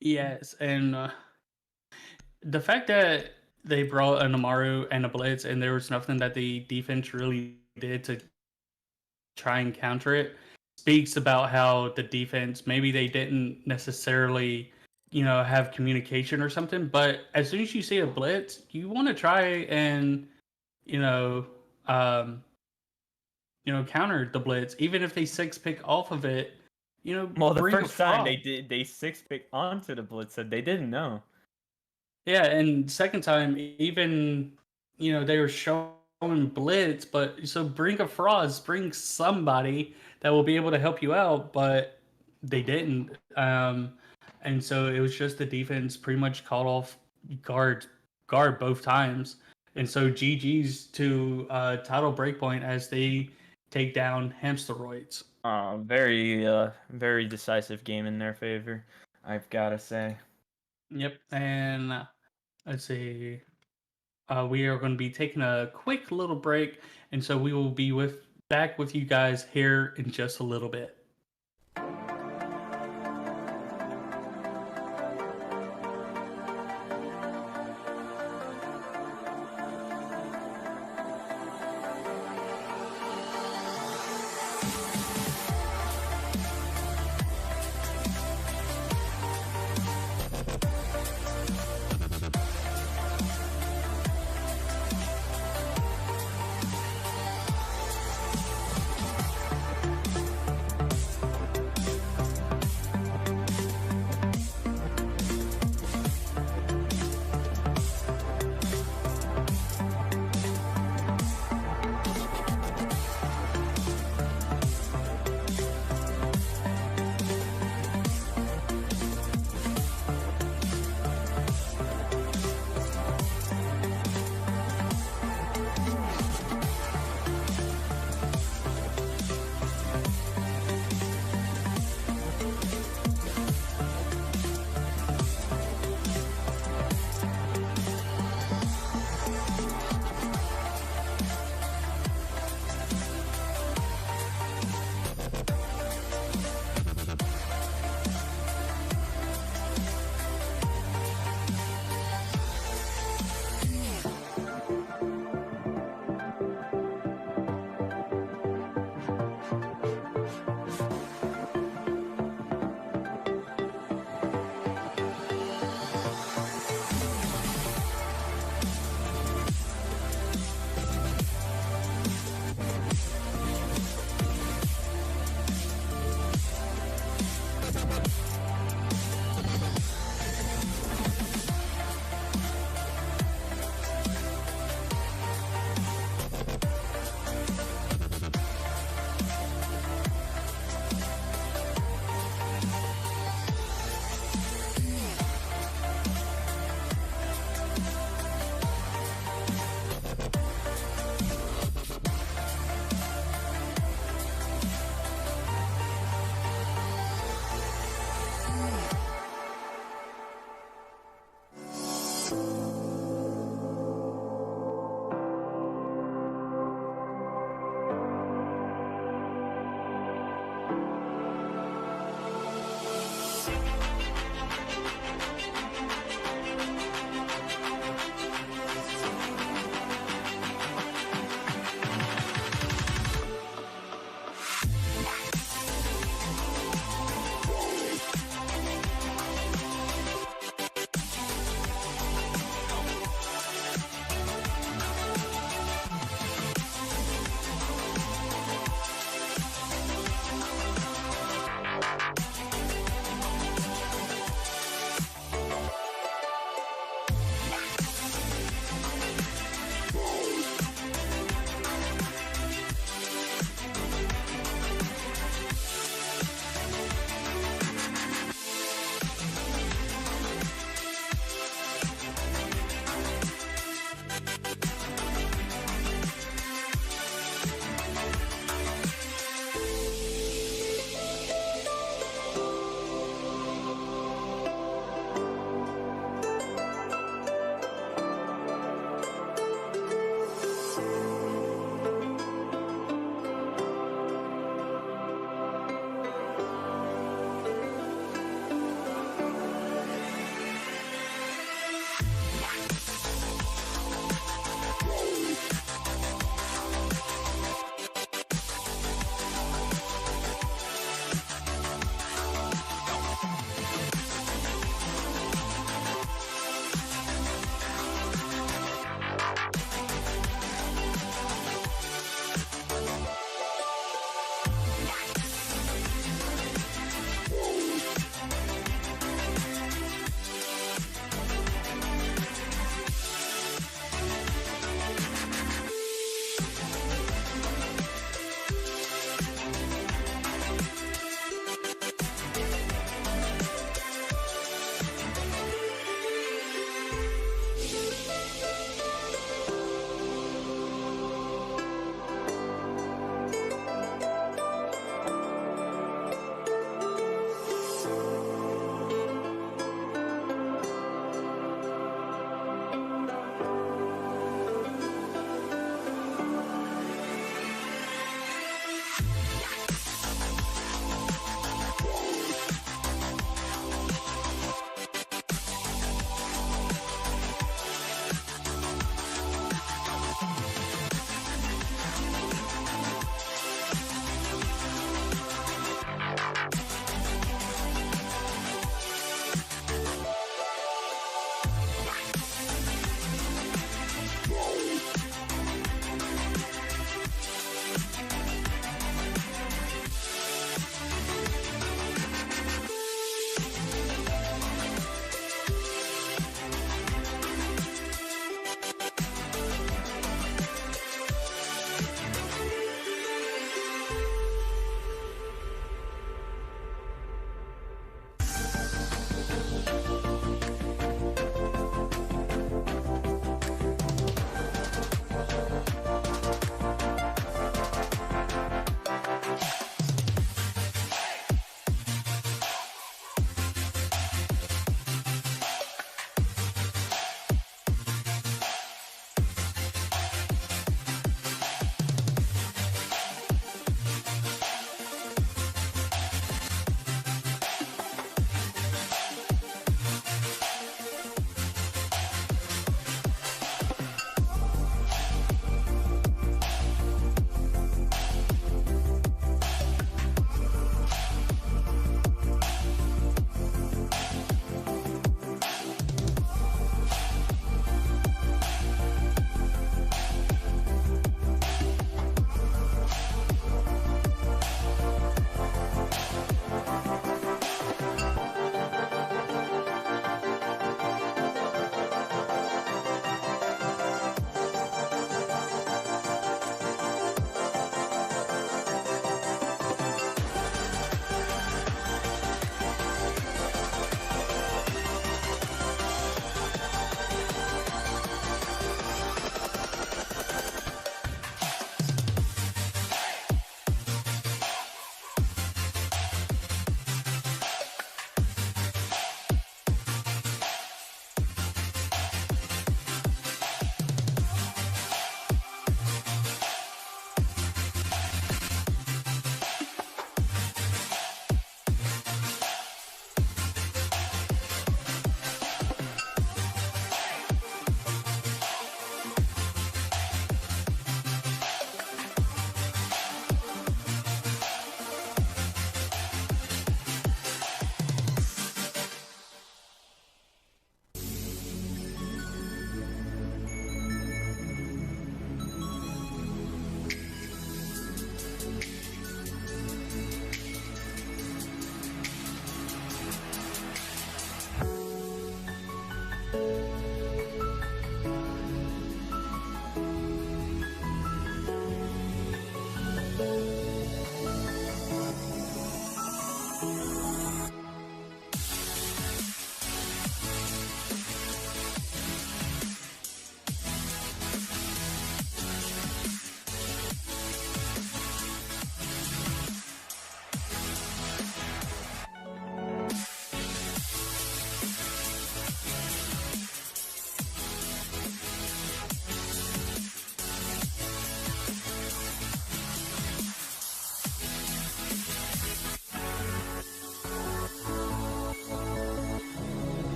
Yes, and the fact that they brought an Amaru and a Blitz, and there was nothing that the defense really did to try and counter it, speaks about how the defense, maybe they didn't necessarily have communication or something, but as soon as you see a blitz, you want to try and counter the blitz, even if they six pick off of it. Well, the first time they six pick onto the blitz, said they didn't know. Yeah, and second time, even they were showing blitz, but so bring a Frost, bring somebody that will be able to help you out, but they didn't. And so it was just the defense pretty much called off guard both times. And so GG's to Tidal Breakpoint as they take down Hamsteroids. Very decisive game in their favor, I've got to say. Yep, and let's see. We are going to be taking a quick little break, and so we will be back with you guys here in just a little bit.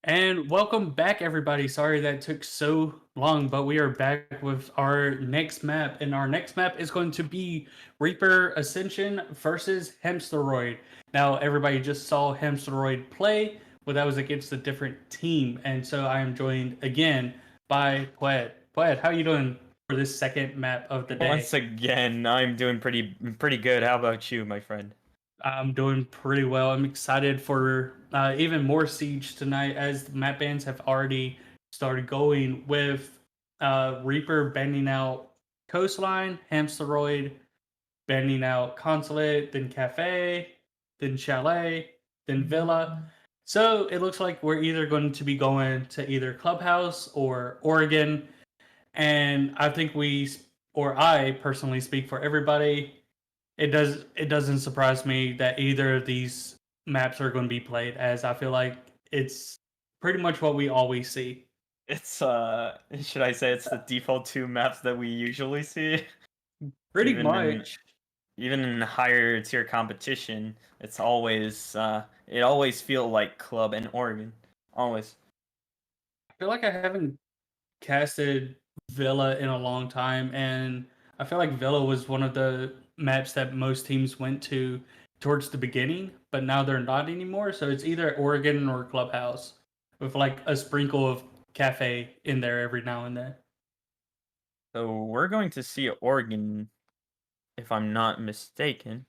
And welcome back, everybody. Sorry that took so long, but we are back with our next map. And our next map is going to be Reaper Ascension versus Hamsteroid. Now, everybody just saw Hamsteroid play, but that was against a different team. And so I am joined again by Pwed. Pwed, how are you doing for this second map of the day? Once again, I'm doing pretty good. How about you, my friend? I'm doing pretty well. I'm excited for even more Siege tonight, as the map bans have already started going with Reaper banning out Coastline, Hamsteroid banning out Consulate, then Cafe, then Chalet, then Villa. So it looks like we're either going to be going to either Clubhouse or Oregon. And I think I personally speak for everybody, it doesn't surprise me that either of these maps are going to be played, as I feel like it's pretty much what we always see. It's should I say it's the default two maps that we usually see? Pretty Even in much. even in higher tier competition, it's always it always feel like Club and Oregon. Always. I feel like I haven't casted Villa in a long time, and I feel like Villa was one of the maps that most teams went to towards the beginning, but now they're not anymore. So it's either Oregon or Clubhouse, with like a sprinkle of Cafe in there every now and then. So we're going to see Oregon, if I'm not mistaken.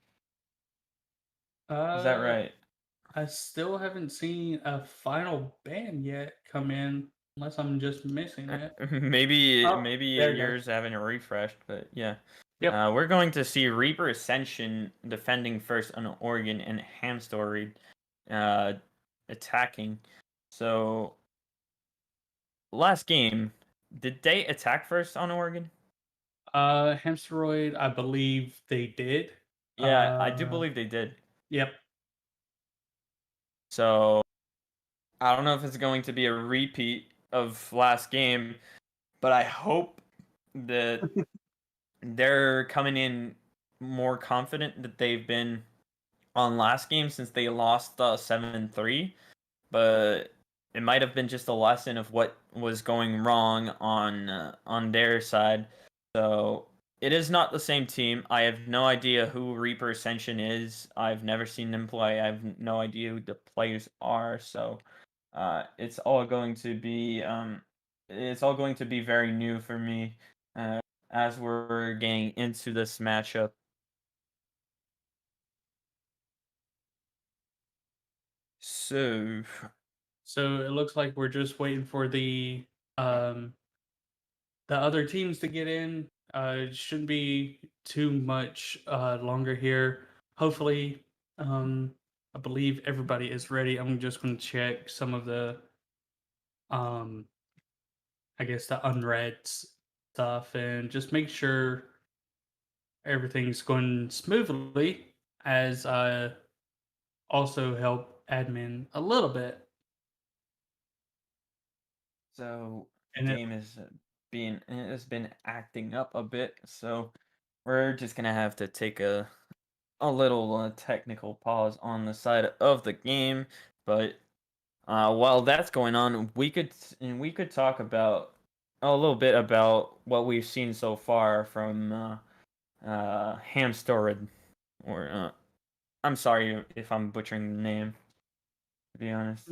Is that right? I still haven't seen a final ban yet come in, unless I'm just missing it. maybe Oh, maybe there it yours haven't refreshed, but yeah. Yep. We're going to see Reaper Ascension defending first on Oregon and Hamstory attacking. So last game, did they attack first on Oregon? Hamsteroid, I believe they did. Yeah, I do believe they did. Yep. So I don't know if it's going to be a repeat of last game, but I hope that they're coming in more confident that they've been on last game, since they lost 7-3, but it might have been just a lesson of what was going wrong on their side. So it is not the same team. I have no idea who Reaper Ascension is. I've never seen them play. I have no idea who the players are. So it's all going to be very new for me as we're getting into this matchup. So So it looks like we're just waiting for the other teams to get in. It shouldn't be too much longer here. Hopefully, I believe everybody is ready. I'm just going to check some of the, um, I guess, the unread stuff and just make sure everything's going smoothly, as I also help admin a little bit. So And game has been acting up a bit, so we're just gonna have to take a little technical pause on the side of the game. But while that's going on, we could talk about a little bit about what we've seen so far from Hamstorid, or I'm sorry if I'm butchering the name, to be honest.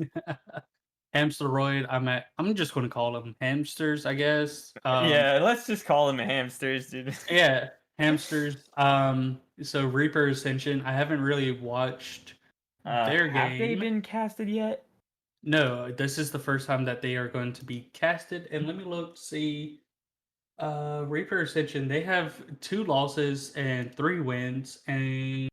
Hamsteroid, I'm just going to call them hamsters, I guess. Yeah, let's just call them hamsters, dude. Yeah, hamsters. So Reaper Ascension, I haven't really watched their Have they game. been casted yet? No, this is the first time that they are going to be casted. And let me look, see. Reaper Ascension, they have 2 losses and 3 wins, and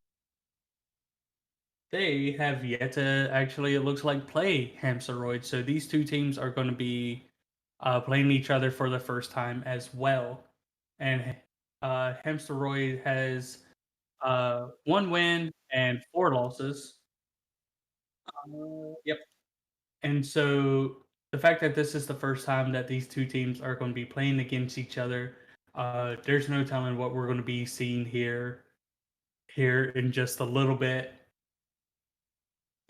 they have yet to actually, it looks like, play Hamsteroid. So these two teams are going to be playing each other for the first time as well. And Hamsteroid has 1 win and 4 losses. Yep. And so the fact that this is the first time that these two teams are going to be playing against each other, there's no telling what we're going to be seeing here in just a little bit.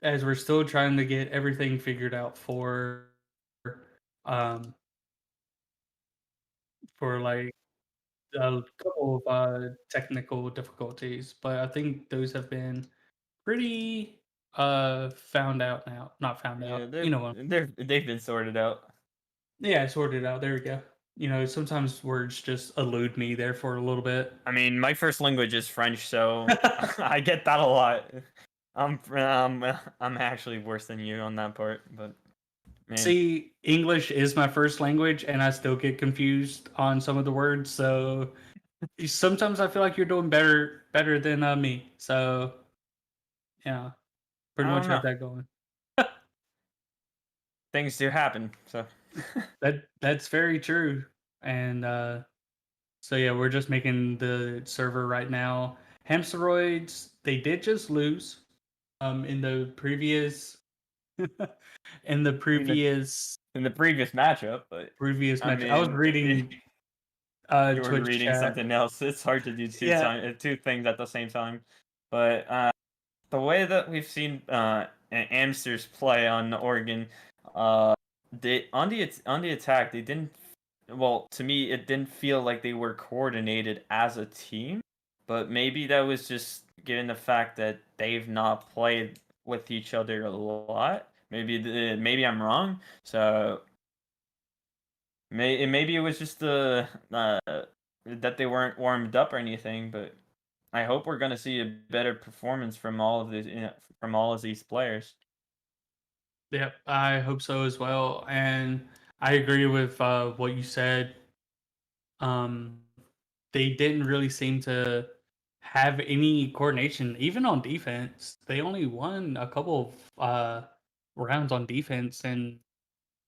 as we're still trying to get everything figured out um for like a couple of technical difficulties, but I think those have been pretty found out now. Not found Yeah, out. You know what? they've been sorted out. Yeah, sorted out. There we go. You know, sometimes words just elude me there for a little bit. I mean, my first language is French, so I get that a lot. I'm actually worse than you on that part, but man, See, English is my first language, and I still get confused on some of the words. So sometimes I feel like you're doing better than me. So yeah, pretty I much don't have know. that going. Things do happen, so That's very true. And so yeah, we're just making the server right now. Hamsteroids, they did just lose in the previous in the in the previous previous matchup, but previous I match. I was mean, reading you were Twitch reading chat. something else. It's hard to do Yeah. two things at the same time. But the way that we've seen Amsters play on Oregon, they on the attack they didn't. Well, to me, it didn't feel like they were coordinated as a team. But maybe that was just given the fact that they've not played with each other a lot. Maybe I'm wrong. So maybe it was just that they weren't warmed up or anything. But I hope we're gonna see a better performance from all of these from all of these players. Yep, I hope so as well. And I agree with what you said. Um, they didn't really seem to have any coordination, even on defense. They only won a couple of rounds on defense, and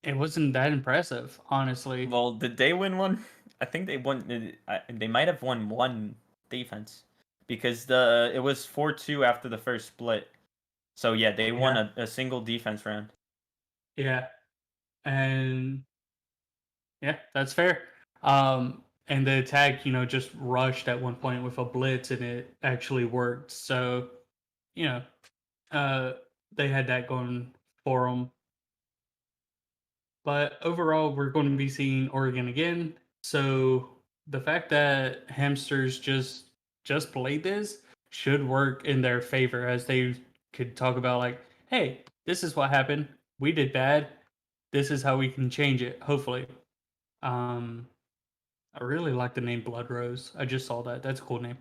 it wasn't that impressive, honestly. Well, did they win one? I think they won. They might have won one defense because it was 4-2 after the first split. So yeah, they won Yeah. a single defense round. Yeah, and yeah, that's fair. And the attack, you know, just rushed at one point with a blitz, and it actually worked. So, you know, uh, they had that going for them. But overall, we're going to be seeing Oregon again. So the fact that hamsters just played this should work in their favor, as they could talk about like, hey, this is what happened. We did bad. This is how we can change it. Hopefully. Um, I really like the name Blood Rose. I just saw that. That's a cool name.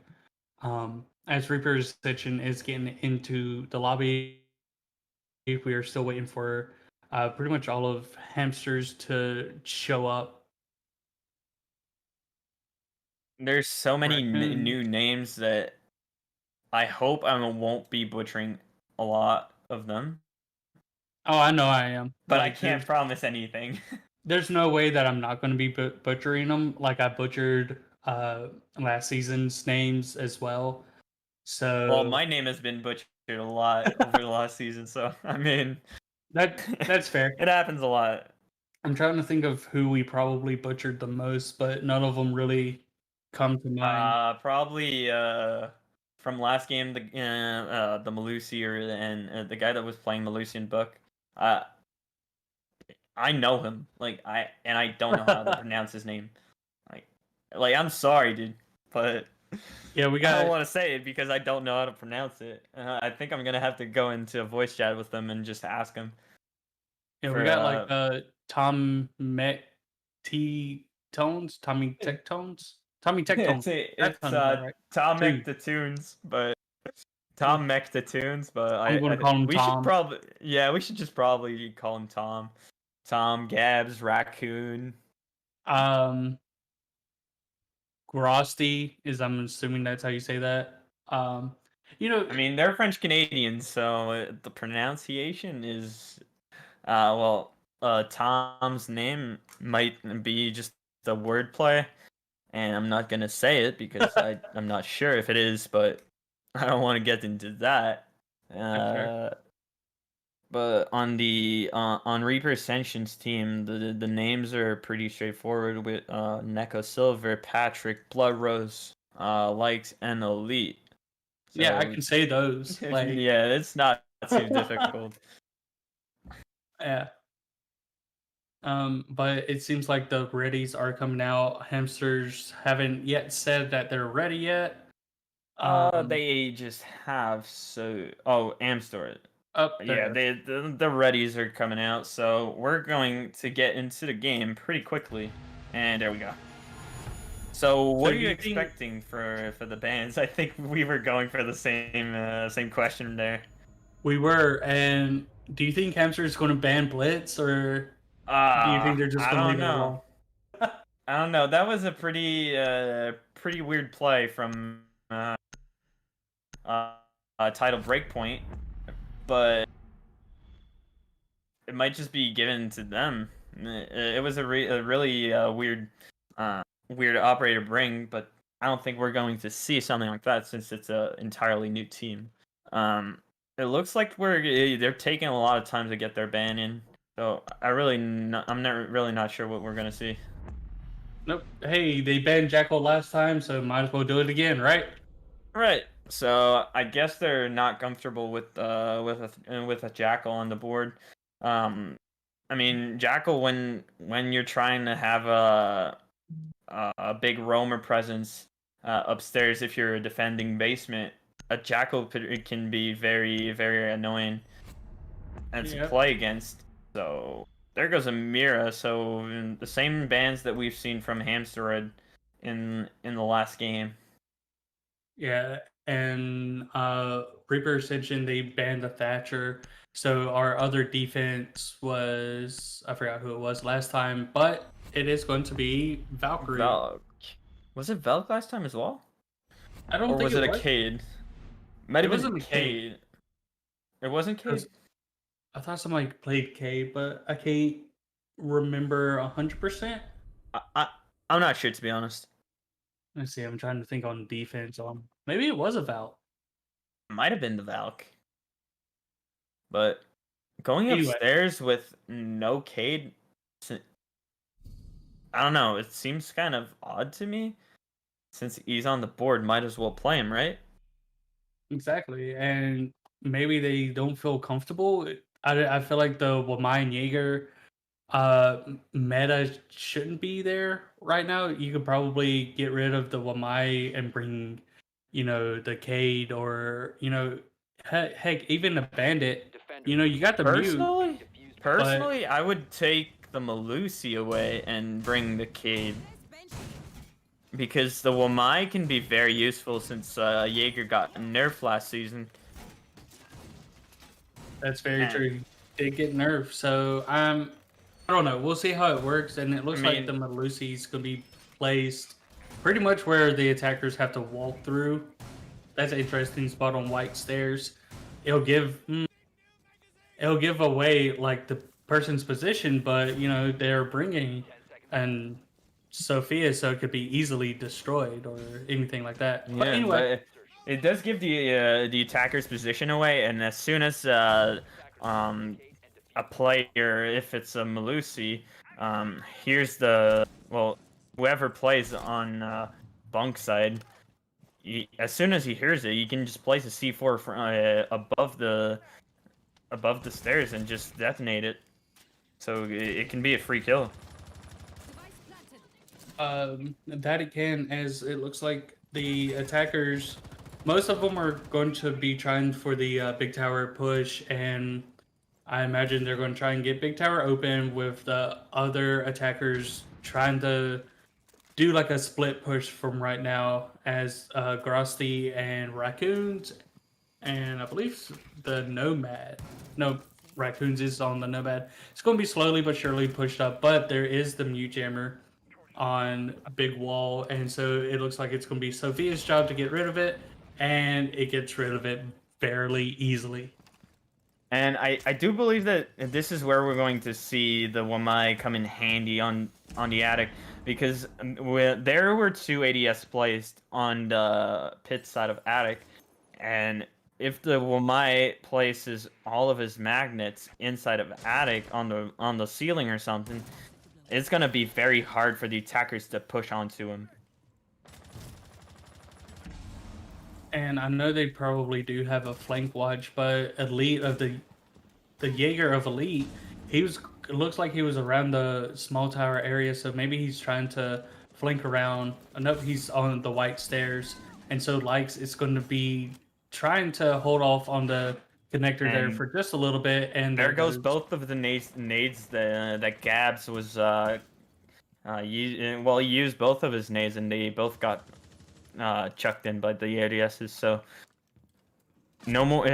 As Reaper's Ascension is getting into the lobby, we are still waiting for pretty much all of hamsters to show up. There's so many Raccoon. new names that I hope I won't be butchering a lot of them, Oh, I know I am. but I Like, can't promise anything. there's no way that I'm not going to be butchering them. Like I butchered last season's names as well. So Well, my name has been butchered a lot over the last season, so I mean, that's fair. it happens a lot. I'm trying to think of who we probably butchered the most, but none of them really come to mind. Probably from last game the Malusier and the guy that was playing Malusian Book. I know him. I don't know how to pronounce his name. Like I'm sorry, dude, but Yeah, we I don't got want to say it because I don't know how to pronounce it. I think I'm gonna have to go into a voice chat with them and just ask him. yeah, we For, got like Tom Met T Tones, Tommy Tech Tones, Tommy Tech Tones. That it's sounds about right. Tom Two. Mech the Tunes, but Tom Mech the Tunes, but I'm gonna call him we Tom. should probably we should just probably call him Tom. Tom Gabs Raccoon. Grosty is, I'm assuming that's how you say that. You know, I mean, they're French Canadians, so the pronunciation is Tom's name might be just a wordplay, and I'm not gonna say it because I'm not sure if it is, but I don't want to get into that. fair. But on the on Reaper Ascension's team, the names are pretty straightforward with Neko Silver, Patrick, Blood Rose, Likes, and Elite. Yeah, I So can say those. Like, yeah, it's not too difficult. Yeah. But it seems like the readies are coming out. Hamsters haven't yet said that they're ready yet. They just have Amstore. Up Yeah, there. the readies are coming out, so we're going to get into the game pretty quickly. And there we go. So what So are you do you think- expecting for the bans? I think we were going for the same question there. We were, and do you think Hamster is going to ban Blitz, or do you think they're just I going to don't leave it know. alone? I don't know. That was a pretty weird play from Title Breakpoint, but it might just be given to them. It was a really weird operator bring, but I don't think we're going to see something like that since it's an entirely new team. It looks like they're taking a lot of time to get their ban in, so I'm not sure what we're gonna see. Nope. Hey, they banned Jackal last time, so might as well do it again, right? Right. So I guess they're not comfortable with a Jackal on the board. I mean Jackal when you're trying to have a big roamer presence upstairs, if you're a defending basement, a Jackal can be very, very annoying and to play against. So there goes a Mira. So the same bans that we've seen from Hamstered in the last game. Yeah, and Reaper Ascension, they banned the Thatcher. So our other defense was, I forgot who it was last time, but it is going to be Valkyrie. Was it Velk last time as well? I don't think was it a Cade? Might have been wasn't a Cade. It wasn't Cade? I thought somebody played K, but I can't remember 100%. I'm not sure, to be honest. Let's see, I'm trying to think on defense. Maybe it was a Val. Might have been the Valk. But going Anyway. upstairs with no Cade, I don't know. It seems kind of odd to me. Since he's on the board, might as well play him, right? Exactly, and maybe they don't feel comfortable. I feel like the Wamai and Jaeger meta shouldn't be there right now. You could probably get rid of the Wamai and bring, the Cade, or heck, even a Bandit. You got the Mew. Personally, I would take the Malusi away and bring the Cade. Because the Wamai can be very useful since Jaeger got nerfed last season. That's very true. He did get nerfed, so I don't know. We'll see how it works, and it looks like the Malusi's gonna be placed pretty much where the attackers have to walk through. That's an interesting spot on white stairs. It'll give away like the person's position, but they're bringing and Sophia, so it could be easily destroyed or anything like that. Yeah, but anyway, but it does give the attacker's position away, and as soon as a player, if it's a Malusi, here's whoever plays on bunk side, as soon as he hears it, you can just place a C4 above the stairs and just detonate it, so it can be a free kill. that it can, as it looks like the attackers, most of them are going to be trying for the big tower push, and I imagine they're going to try and get big tower open, with the other attackers trying to do like a split push from right now, as Grosty and Raccoons, and I believe the Nomad. No, Raccoons is on the Nomad. It's going to be slowly but surely pushed up, but there is the Mute Jammer on Big Wall, and so it looks like it's going to be Sophia's job to get rid of it, and it gets rid of it fairly easily. And I do believe that this is where we're going to see the Wamai come in handy on the attic, because there were 2 ADS placed on the pit side of attic, and if the Wamai places all of his magnets inside of attic on the ceiling or something, it's gonna be very hard for the attackers to push onto him. And I know they probably do have a flank watch, but Elite of the Jaeger of Elite, he was it looks like he was around the small tower area, so maybe he's trying to flank around. Nope, he's on the white stairs, and so Likes is going to be trying to hold off on the connector there And for just a little bit, and there goes both of the nades that Gabs was well, he used both of his nades, and they both got chucked in by the ADSs. So no more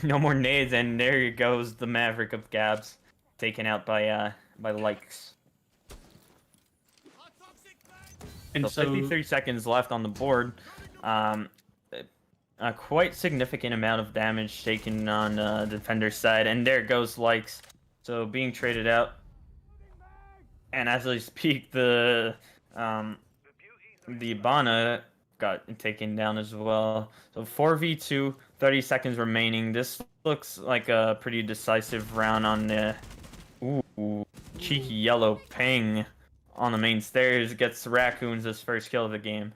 no more nades, and there goes the Maverick of Gabs, taken out by Likes. and So 53 seconds left on the board. A quite significant amount of damage taken on the defender's side, and there goes Likes. So being traded out. And as I speak, the Ibana got taken down as well. So 4v2, 30 seconds remaining. This looks like a pretty decisive round on the cheeky yellow ping on the main stairs. Gets Raccoons his first kill of the game.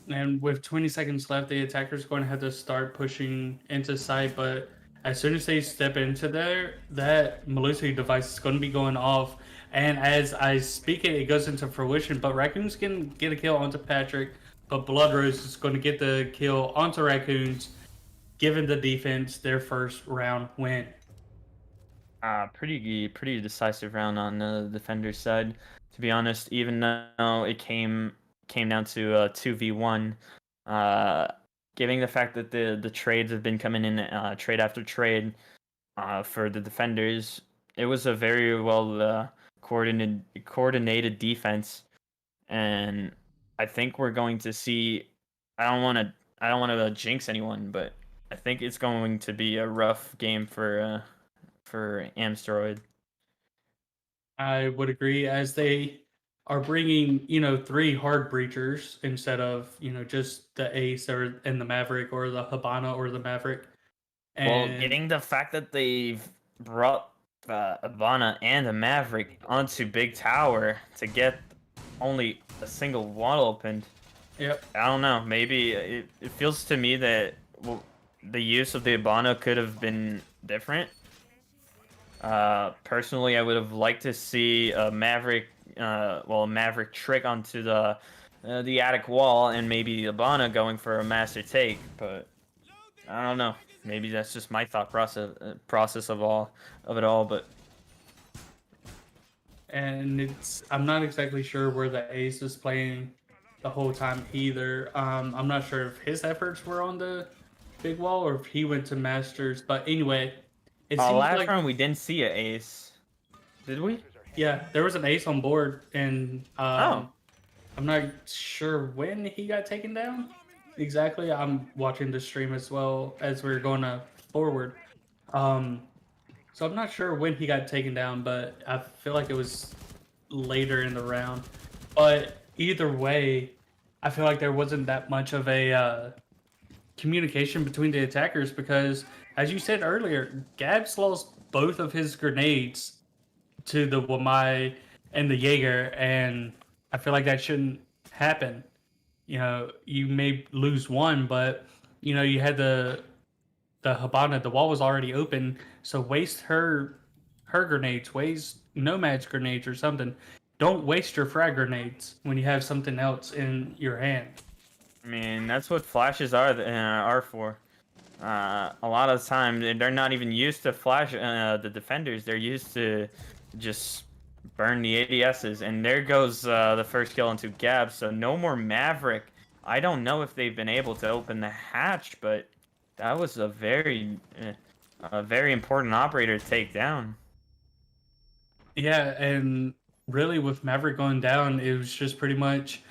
And with 20 seconds left, the attacker's going to have to start pushing into sight. But as soon as they step into there, that Melusi device is going to be going off. And as I speak it, it goes into fruition. But Raccoons can get a kill onto Patrick. But Blood Rose is going to get the kill onto Raccoons, giving the defense their first round win. Pretty decisive round on the defender's side. To be honest, even though it came down to 2v1, given the fact that the trades have been coming in trade after trade for the defenders, it was a very well coordinated defense, and I think we're going to see. I don't want to jinx anyone, but I think it's going to be a rough game for Amsteroid. I would agree, as they are bringing, 3 hard breachers instead of, just the Ace or and the Maverick or the Habana or the Maverick. Well, getting the fact that they've brought Habana and the Maverick onto Big Tower to get only a single wall opened. Yep. I don't know. Maybe it feels to me that the use of the Habana could have been different. Personally, I would have liked to see a Maverick, a Maverick trick onto the attic wall, and maybe Habana going for a master take. But I don't know. Maybe that's just my thought process of it all. But and I'm not exactly sure where the Ace is playing the whole time either. I'm not sure if his efforts were on the big wall or if he went to Masters. But anyway, it seems last like round we didn't see an Ace, did we? Yeah, there was an Ace on board, and I'm not sure when he got taken down exactly. I'm watching the stream as well as we're going forward. So I'm not sure when he got taken down, but I feel like it was later in the round. But either way, I feel like there wasn't that much of a communication between the attackers because, as you said earlier, Gabs lost both of his grenades to the Wamai and the Jaeger, and I feel like that shouldn't happen. You may lose one, but you had the Habana, the wall was already open, so waste her grenades, waste Nomad's grenades or something. Don't waste your frag grenades when you have something else in your hand. I mean, that's what flashes are for. A lot of the time, they're not even used to flash the defenders. They're used to just burn the ADSs. And there goes the first kill into Gab. So no more Maverick. I don't know if they've been able to open the hatch, but that was a very important operator to take down. Yeah, and really with Maverick going down, it was just pretty much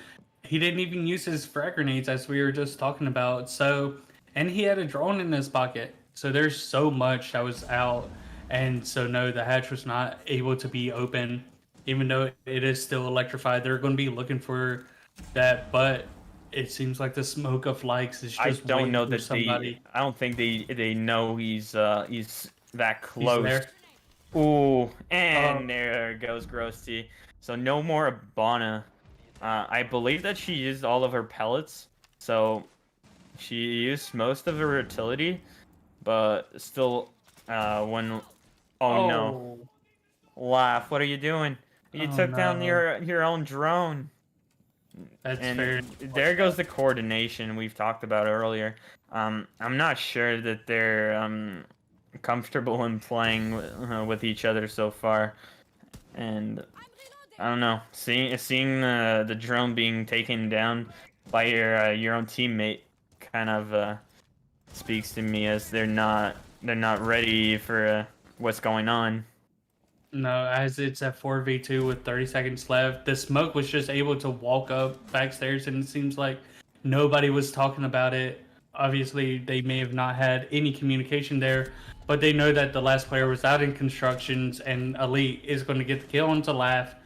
he didn't even use his frag grenades as we were just talking about. So, and he had a drone in his pocket. So there's so much that was out. And so no, the hatch was not able to be open, even though it is still electrified. They're going to be looking for that, but it seems like the smoke of likes is just I don't know that somebody. I don't think they know he's that close. He's there. Ooh, and there goes Grosty. So no more Abana. I believe that she used all of her pellets. So She used most of her utility, but still, when... Oh no. Laugh, what are you doing? You Oh, took down no. your own drone. That's And fair. there goes the coordination we've talked about earlier. I'm not sure that they're comfortable in playing with each other so far, and I don't know. Seeing the drone being taken down by your own teammate kind of speaks to me as they're not ready for what's going on. No, as it's at 4v2 with 30 seconds left, the smoke was just able to walk up backstairs, and it seems like nobody was talking about it. Obviously, they may have not had any communication there, but they know that the last player was out in constructions, and Elite is going to get the kill onto Laugh.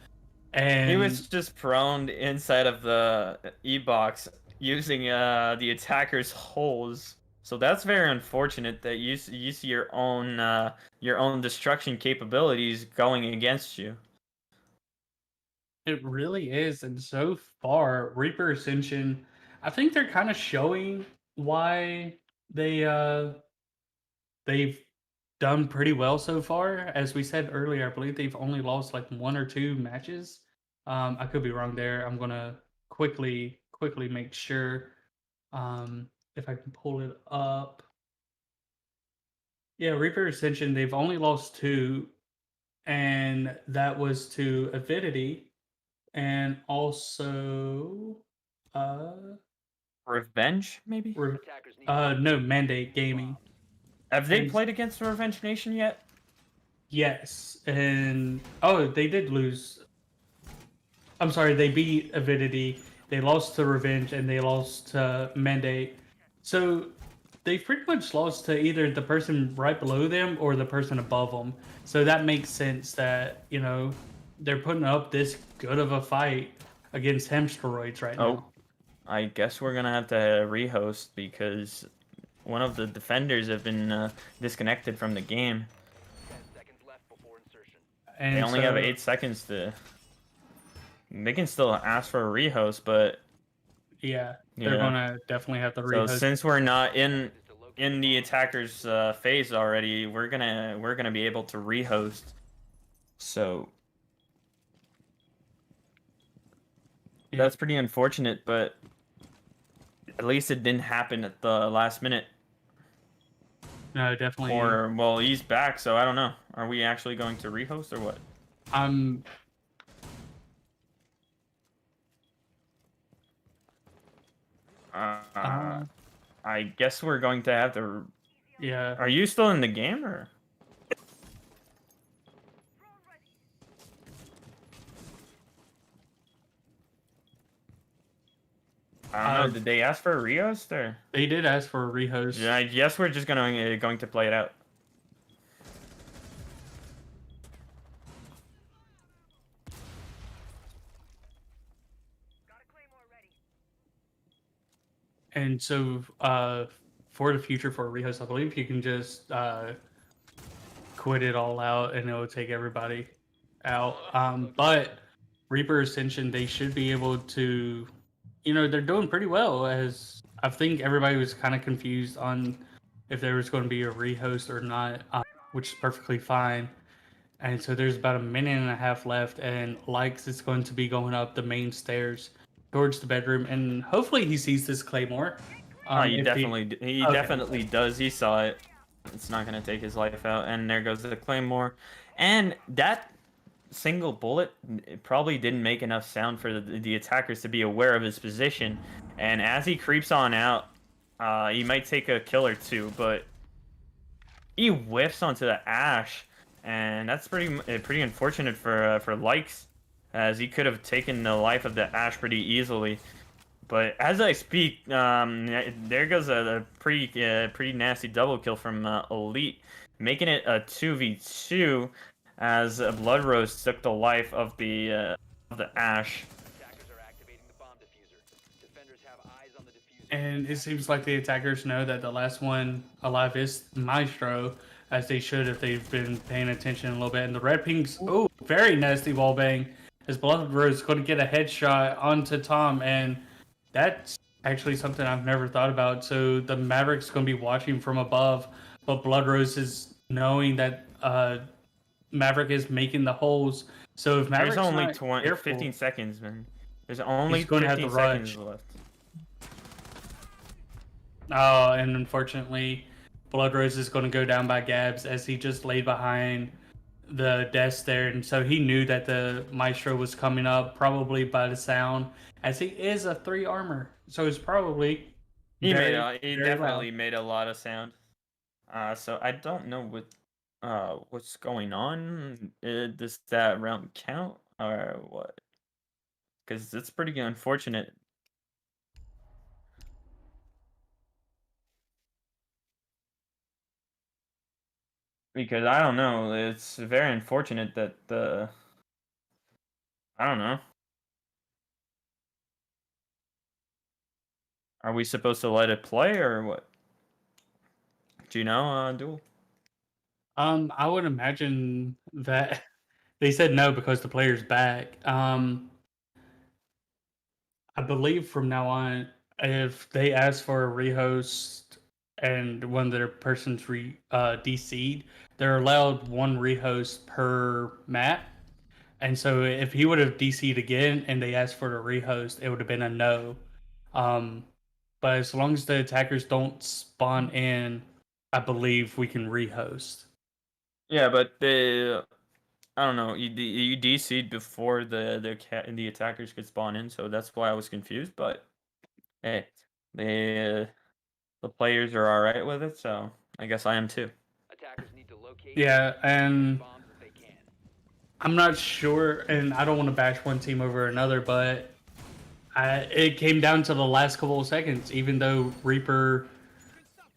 And He was just prone inside of the E-box using the attacker's holes. So that's very unfortunate that you see your own destruction capabilities going against you. it really is. And so far, Reaper Ascension, I think they're kind of showing why they've done pretty well so far. As we said earlier, I believe they've only lost like 1 or 2 matches. I could be wrong there. I'm gonna quickly make sure if I can pull it up. Yeah, Reaper Ascension, they've only lost 2, and that was to Avidity and also Revenge, maybe? Attackers need no, Mandate Gaming. Have they And- played against the Revenge Nation yet? Yes, and oh, they did lose. I'm sorry, they beat Avidity, they lost to Revenge, and they lost to Mandate. So they've pretty much lost to either the person right below them or the person above them. So that makes sense that, they're putting up this good of a fight against Hemsteroids right Oh. now. I guess we're gonna have to rehost because one of the defenders have been disconnected from the game. 10 seconds left before insertion. And They only so- have 8 seconds to... They can still ask for a rehost, but... Yeah, they're Yeah. gonna definitely have to So rehost. since we're not in Is to locate in the attacker's phase already, we're gonna be able to rehost. So Yep. that's pretty unfortunate, but at least it didn't happen at the last minute. No, definitely. Or well, he's back, so I don't know. Are we actually going to rehost or what? I'm I guess we're going to have to. yeah. Are you still in the game or? I don't know. Did they ask for a rehost or? They did ask for a rehost. Yeah, I guess we're just going to play it out. And so for the future for a rehost, I believe you can just quit it all out and it will take everybody out. But Reaper Ascension, they should be able to, they're doing pretty well. As I think everybody was kind of confused on if there was going to be a rehost or not, which is perfectly fine. And so there's about a minute and a half left, and Likes is going to be going up the main stairs towards the bedroom, and hopefully he sees this Claymore. He if definitely Okay. definitely does. He saw it. It's not gonna take his life out, and there goes the Claymore, and that single bullet it probably didn't make enough sound for the attackers to be aware of his position, and as he creeps on out, he might take a kill or two, but he whiffs onto the Ash, and that's pretty unfortunate for Likes, as he could have taken the life of the Ash pretty easily. But as I speak, there goes a pretty nasty double kill from Elite, making it a 2v2 as Blood Rose took the life of the Ash. Attackers are activating the bomb diffuser. Defenders have eyes on the diffuser. And it seems like the attackers know that the last one alive is Maestro, as they should if they've been paying attention a little bit. And the Red Pinks, very nasty wall bang, as Blood Rose going to get a headshot onto Tom, and that's actually something I've never thought about. So the Mavericks going to be watching from above, but Blood Rose is knowing that Maverick is making the holes. So if There's Maverick's only not 15 careful, seconds, man. There's only he's going to have to 15 seconds rush. left. Oh, and unfortunately, Blood Rose is going to go down by Gabs as he just laid behind the desk there, and so he knew that the Maestro was coming up, probably by the sound, as he is a 3 armor, so it's probably He very definitely loud. made a lot of sound. So I don't know what's going on. Does that round count or what? Because it's pretty unfortunate. Because I don't know, it's very unfortunate that I don't know. Are we supposed to let it play or what? Do you know, Duel? I would imagine that they said no because the player's back. I believe from now on, if they ask for a rehost and one of their persons DC'd, they're allowed one rehost per map. And so if he would have DC'd again and they asked for the rehost, it would have been a no. Um, but as long as the attackers don't spawn in, I believe we can rehost. Yeah, but I don't know. You DC'd before the attackers could spawn in, so that's why I was confused. But hey, the players are all right with it, so I guess I am too. Attackers need to locate Yeah, and bombs if they can. I'm not sure, and I don't want to bash one team over another, but it came down to the last couple of seconds. Even though Reaper,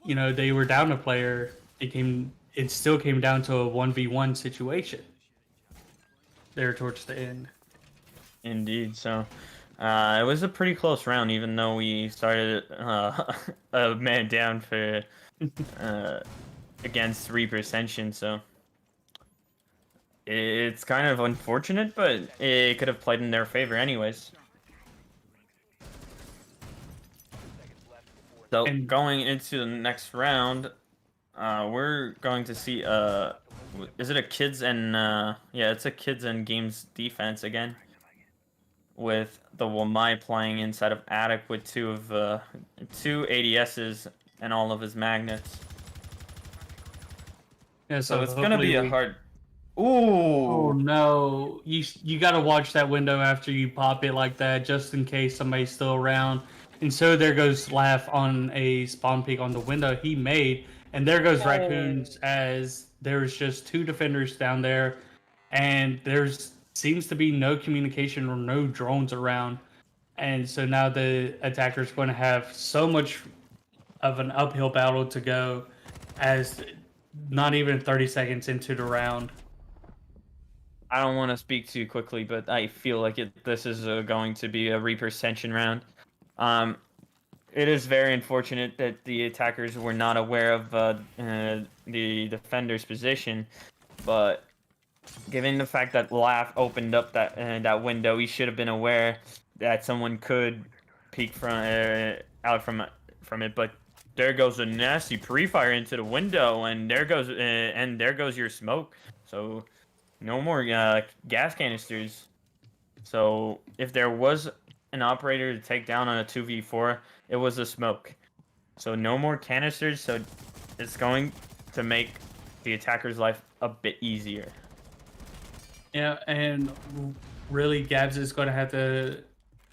they were down a player, it still came down to a 1v1 situation there towards the end. Indeed. So it was a pretty close round, even though we started a man down for against Reaper Ascension. So it's kind of unfortunate, but it could have played in their favor anyways. So And- going into the next round, we're going to see is it a kids and yeah, it's a kids and games defense again, with the Wamai playing inside of Attic with two ADSs and all of his magnets. Yeah, So it's gonna be a hopefully hard. Oh Ooh. no, you got to watch that window after you pop it like that, just in case somebody's still around. And so there goes Laugh on a spawn peek on the window he made, and there goes Raccoons as there's just 2 defenders down there, and there's seems to be no communication or no drones around, and so now the attacker's going to have so much of an uphill battle to go, as not even 30 seconds into the round. I don't want to speak too quickly, but I feel like this is going to be a Reaper Ascension round. It is very unfortunate that the attackers were not aware of the defender's position, but given the fact that Laugh opened up that window, he should have been aware that someone could peek out from it. But there goes a nasty pre-fire into the window, and there goes your smoke. So no more gas canisters. So if there was an operator to take down on a 2v4, it was a smoke. So no more canisters, so it's going to make the attacker's life a bit easier. Yeah, and really Gabs is going to have to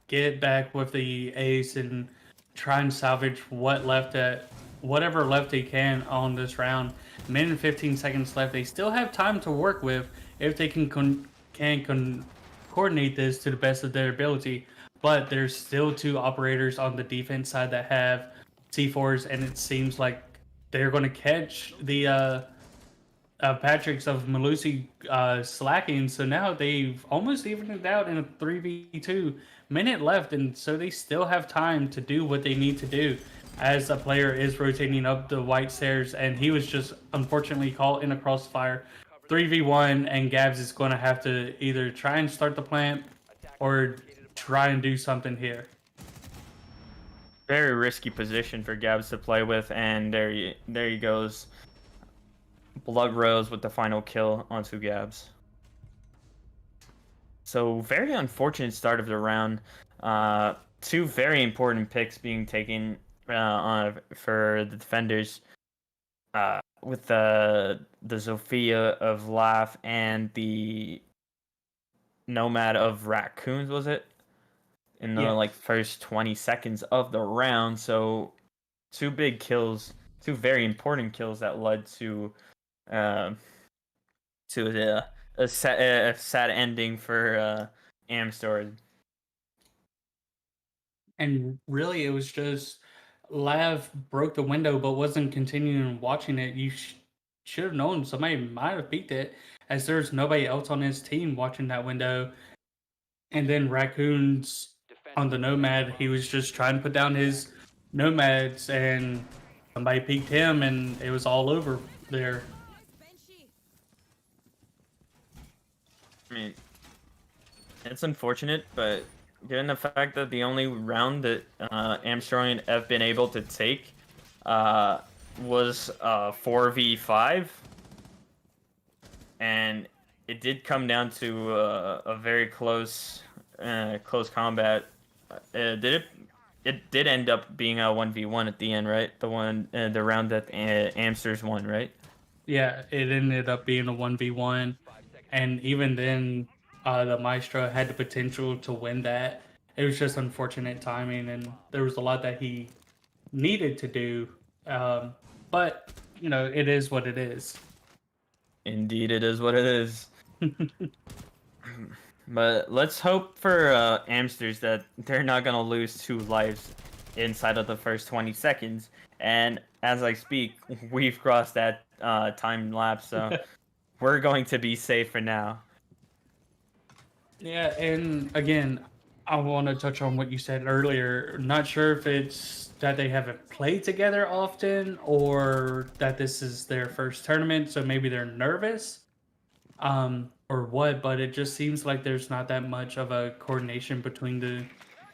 get back with the ace and try and salvage whatever left he can on this round. Minute and 15 seconds left. They still have time to work with if they can coordinate this to the best of their ability. But there's still 2 operators on the defense side that have C4s, and it seems like they're going to catch the Patrick's of Malusi slacking. So now they've almost evened it out in a 3v2 minute left, and so they still have time to do what they need to do as a player is rotating up the white stairs, and he was just unfortunately caught in a crossfire. 3v1, and Gabs is going to have to either try and start the plant or try and do something here. Very risky position for Gabs to play with, and there he goes. Blood Rose with the final kill onto Gabs. So very unfortunate start of the round. Two very important picks being taken for the defenders. With the Zofia of Laugh and the Nomad of Raccoons, was it? In the first 20 seconds of the round. So two big kills, two very important kills that led to a sad ending for Amstor. And really, it was just Lav broke the window, but wasn't continuing watching it. You should have known somebody might have peeked it, as there's nobody else on his team watching that window. And then Raccoons on the Nomad, he was just trying to put down his Nomads, and somebody peeked him, and it was all over there. I mean, it's unfortunate, but given the fact that the only round that Amstor have been able to take was 4v5, and it did come down to a very close combat. It did end up being a 1v1 at the end, right? The round that Amsters won, right? Yeah, it ended up being a 1v1, and even then, the Maestro had the potential to win that. It was just unfortunate timing, and there was a lot that he needed to do. But, it is what it is. Indeed, it is what it is. But let's hope for Amsters that they're not going to lose 2 lives inside of the first 20 seconds. And as I speak, we've crossed that time lapse, so we're going to be safe for now. Yeah, and again, I want to touch on what you said earlier. Not sure if it's that they haven't played together often or that this is their first tournament, so maybe they're nervous. Or what, but it just seems like there's not that much of a coordination between the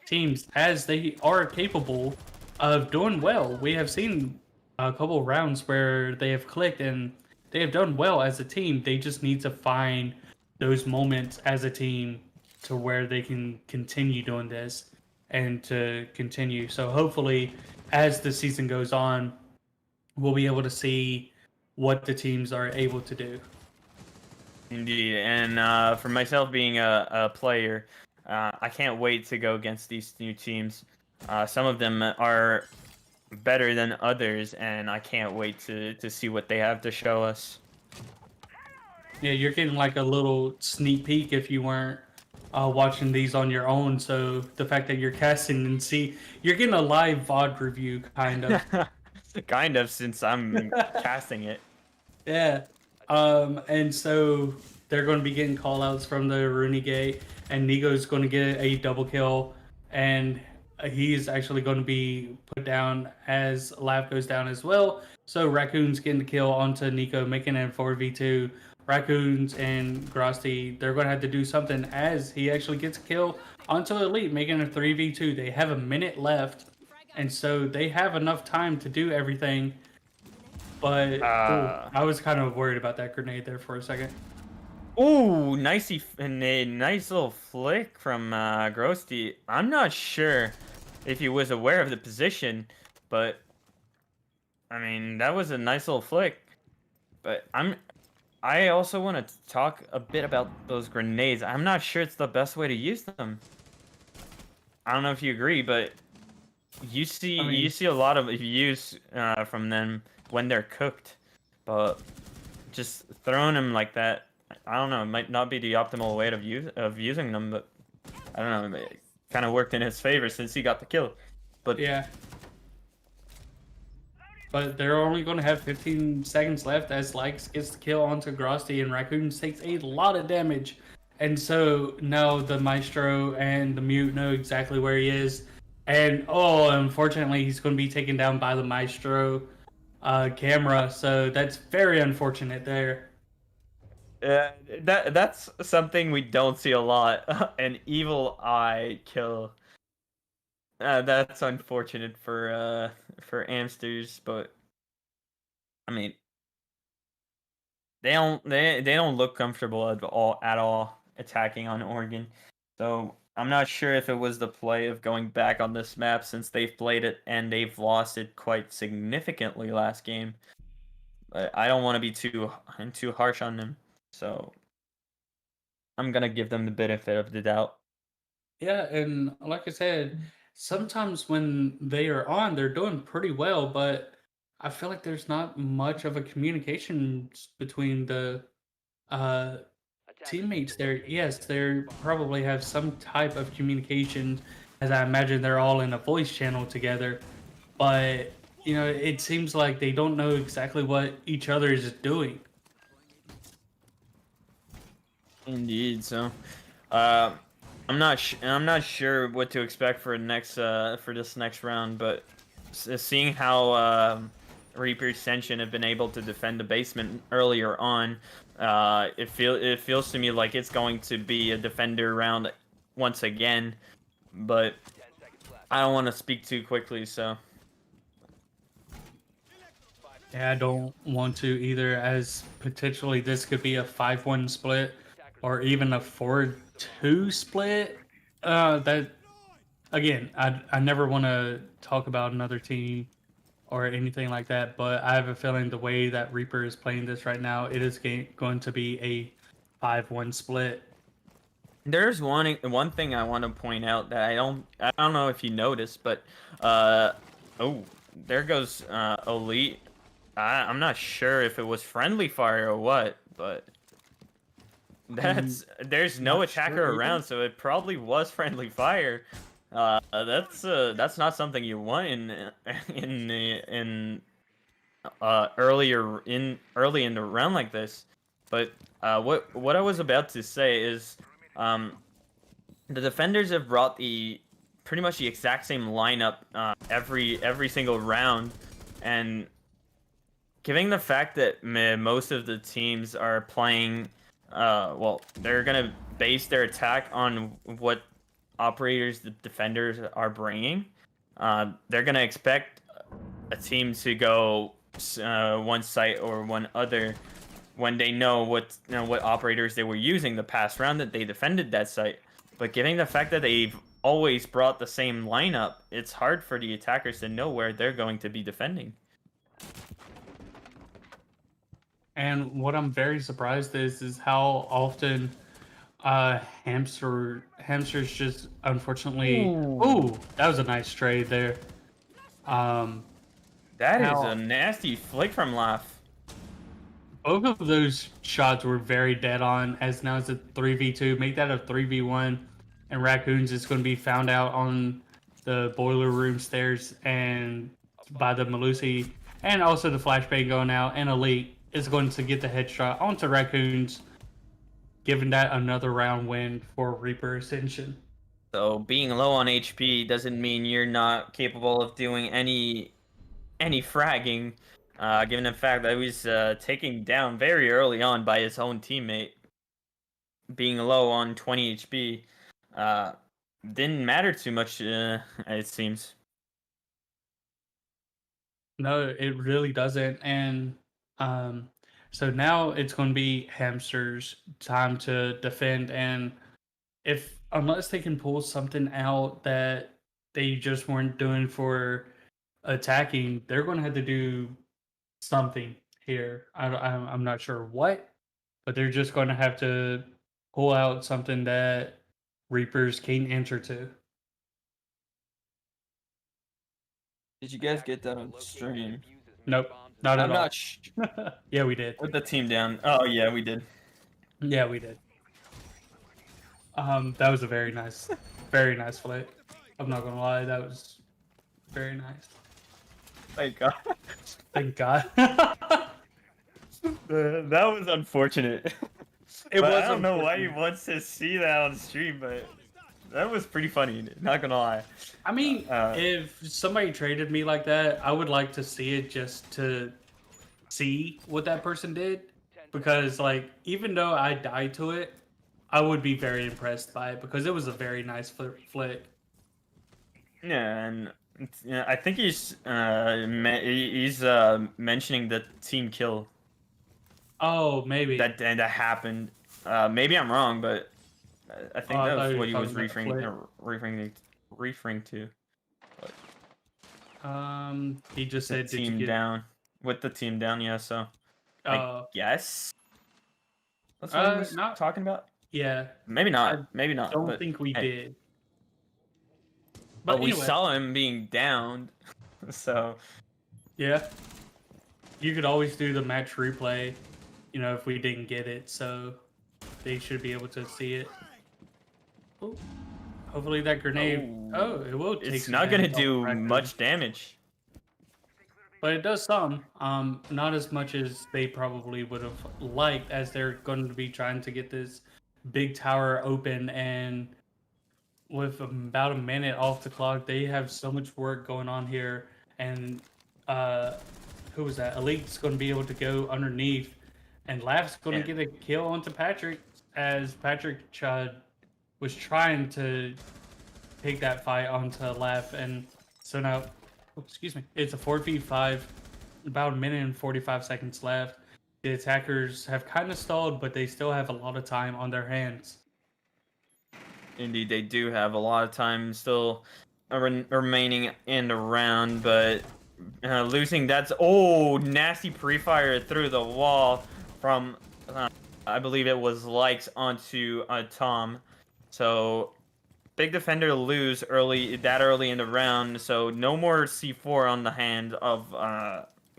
teams, as they are capable of doing well. We have seen a couple of rounds where they have clicked and they have done well as a team. They just need to find those moments as a team to where they can continue doing this and to continue. So hopefully, as the season goes on, we'll be able to see what the teams are able to do. Indeed, and for myself being a player, I can't wait to go against these new teams. Some of them are better than others, and I can't wait to see what they have to show us. Yeah, you're getting like a little sneak peek if you weren't watching these on your own. So the fact that you're casting and you're getting a live VOD review, kind of. Kind of, since I'm casting it. Yeah. And so they're going to be getting call-outs from the Rooney Gate, and Nico's going to get a double kill, and he's actually going to be put down as Lav goes down as well. So Raccoon's getting the kill onto Nico, making it 4v2. Raccoons and Grosty, they're going to have to do something as he actually gets a kill onto Elite, making it 3v2. They have a minute left, and so they have enough time to do everything. But I was kind of worried about that grenade there for a second. Ooh, nice little flick from Grosty. I'm not sure if he was aware of the position, but I mean, that was a nice little flick. But I also want to talk a bit about those grenades. I'm not sure it's the best way to use them. I don't know if you agree, but you see a lot of use from them when they're cooked, but just throwing them like that, I don't know, it might not be the optimal way of using them, but I don't know, it kind of worked in his favor since he got the kill. But yeah, but they're only going to have 15 seconds left as Likes gets the kill onto Grosty, and Raccoons takes a lot of damage, and so now the Maestro and the Mute know exactly where he is, and unfortunately he's going to be taken down by the Maestro camera, so that's very unfortunate there. That's something we don't see a lot. An evil eye kill. that's unfortunate for Amsters, but I mean, they don't look comfortable at all attacking on Oregon. So I'm not sure if it was the play of going back on this map since they've played it and they've lost it quite significantly last game. But I don't want to be too harsh on them. So I'm gonna give them the benefit of the doubt. Yeah, and like I said, sometimes when they are on, they're doing pretty well, but I feel like there's not much of a communication between the uh, teammates there. Yes, they probably have some type of communication, as I imagine they're all in a voice channel together, but it seems like they don't know exactly what each other is doing. Indeed. So, I'm not sure what to expect for this next round, but seeing how Reaper Ascension have been able to defend the basement earlier on, it feels to me like it's going to be a defender round once again, but 10 seconds left. I don't want to speak too quickly, so. Yeah, I don't want to either, as potentially this could be a 5-1 split or even a 4-2 split. That again, I never want to talk about another team or anything like that, but I have a feeling the way that Reaper is playing this right now, it is going to be a 5-1 split. There's one thing I want to point out that I don't know if you noticed, but oh, there goes Elite. I'm not sure if it was friendly fire or what, but there's no not attacker sure either. around, so it probably was friendly fire. That's not something you want in early in the round like this. But what I was about to say is the defenders have brought pretty much the exact same lineup every single round, and given the fact that most of the teams are playing, well, they're gonna base their attack on what operators the defenders are bringing. They're gonna expect a team to go one site or one other when they know what operators they were using the past round that they defended that site. But given the fact that they've always brought the same lineup, it's hard for the attackers to know where they're going to be defending. And what I'm very surprised is how often hamsters just unfortunately. Ooh, that was a nice trade there. That is How- a nasty flick from Laugh. Both of those shots were very dead on, as now it's a 3v2. Make that a 3v1, and Raccoons is going to be found out on the boiler room stairs and by the Malusi, and also the flashbang going out, and Elite is going to get the headshot onto Raccoons, giving that another round win for Reaper Ascension. So being low on HP doesn't mean you're not capable of doing any fragging. Given the fact that he was taken down very early on by his own teammate, being low on 20 HP, didn't matter too much, it seems. No, it really doesn't. And so now it's going to be Hamster's time to defend. And unless they can pull something out that they just weren't doing for attacking, they're going to have to do something here. I'm not sure what, but they're just going to have to pull out something that Reapers can't answer to. Did you guys get that on stream? Nope, not at I'm all. not Yeah, we did. Put the team down. Oh yeah, we did. Yeah, we did. That was a very nice flick. I'm not gonna lie, that was very nice. Thank God. Thank God. That was unfortunate. It was I don't know why unfortunate. you want to see that on stream, but that was pretty funny. Not gonna lie. I mean, if somebody traded me like that, I would like to see it just to see what that person did. Because, like, even though I died to it, I would be very impressed by it because it was a very nice flick. Yeah, and I think he's mentioning the team kill Oh, maybe. that happened. Maybe I'm wrong, but I Oh, think I thought that's you were what he talking was about the flip. referring to. He just The said, "Did you team get?" down with the team down, yeah. So I Uh, guess that's what he was not. talking about. Yeah, Maybe I not. Maybe not. don't But think we hey, did. but But we anyway, saw him being downed. So yeah, you could always do the match replay. You know, if we didn't get it, so they should be able to see it. Oh, hopefully that grenade. Oh, it will take it's some not gonna damage off do the raccoon. much damage. But it does some. Not as much as they probably would have liked, as they're going to be trying to get this big tower open, and with about a minute off the clock, they have so much work going on here. And who was that? Elite's going to be able to go underneath, and Laugh's going to And- get a kill onto Patrick, as Patrick was trying to take that fight onto Laugh, and so now, excuse me, it's a 4v5, about a minute and 45 seconds left. The attackers have kind of stalled, but they still have a lot of time on their hands. Indeed, they do have a lot of time still remaining in the round, but losing that's nasty pre-fire through the wall from I believe it was Likes onto Tom. So big defender to lose early in the round, so no more C4 on the hand of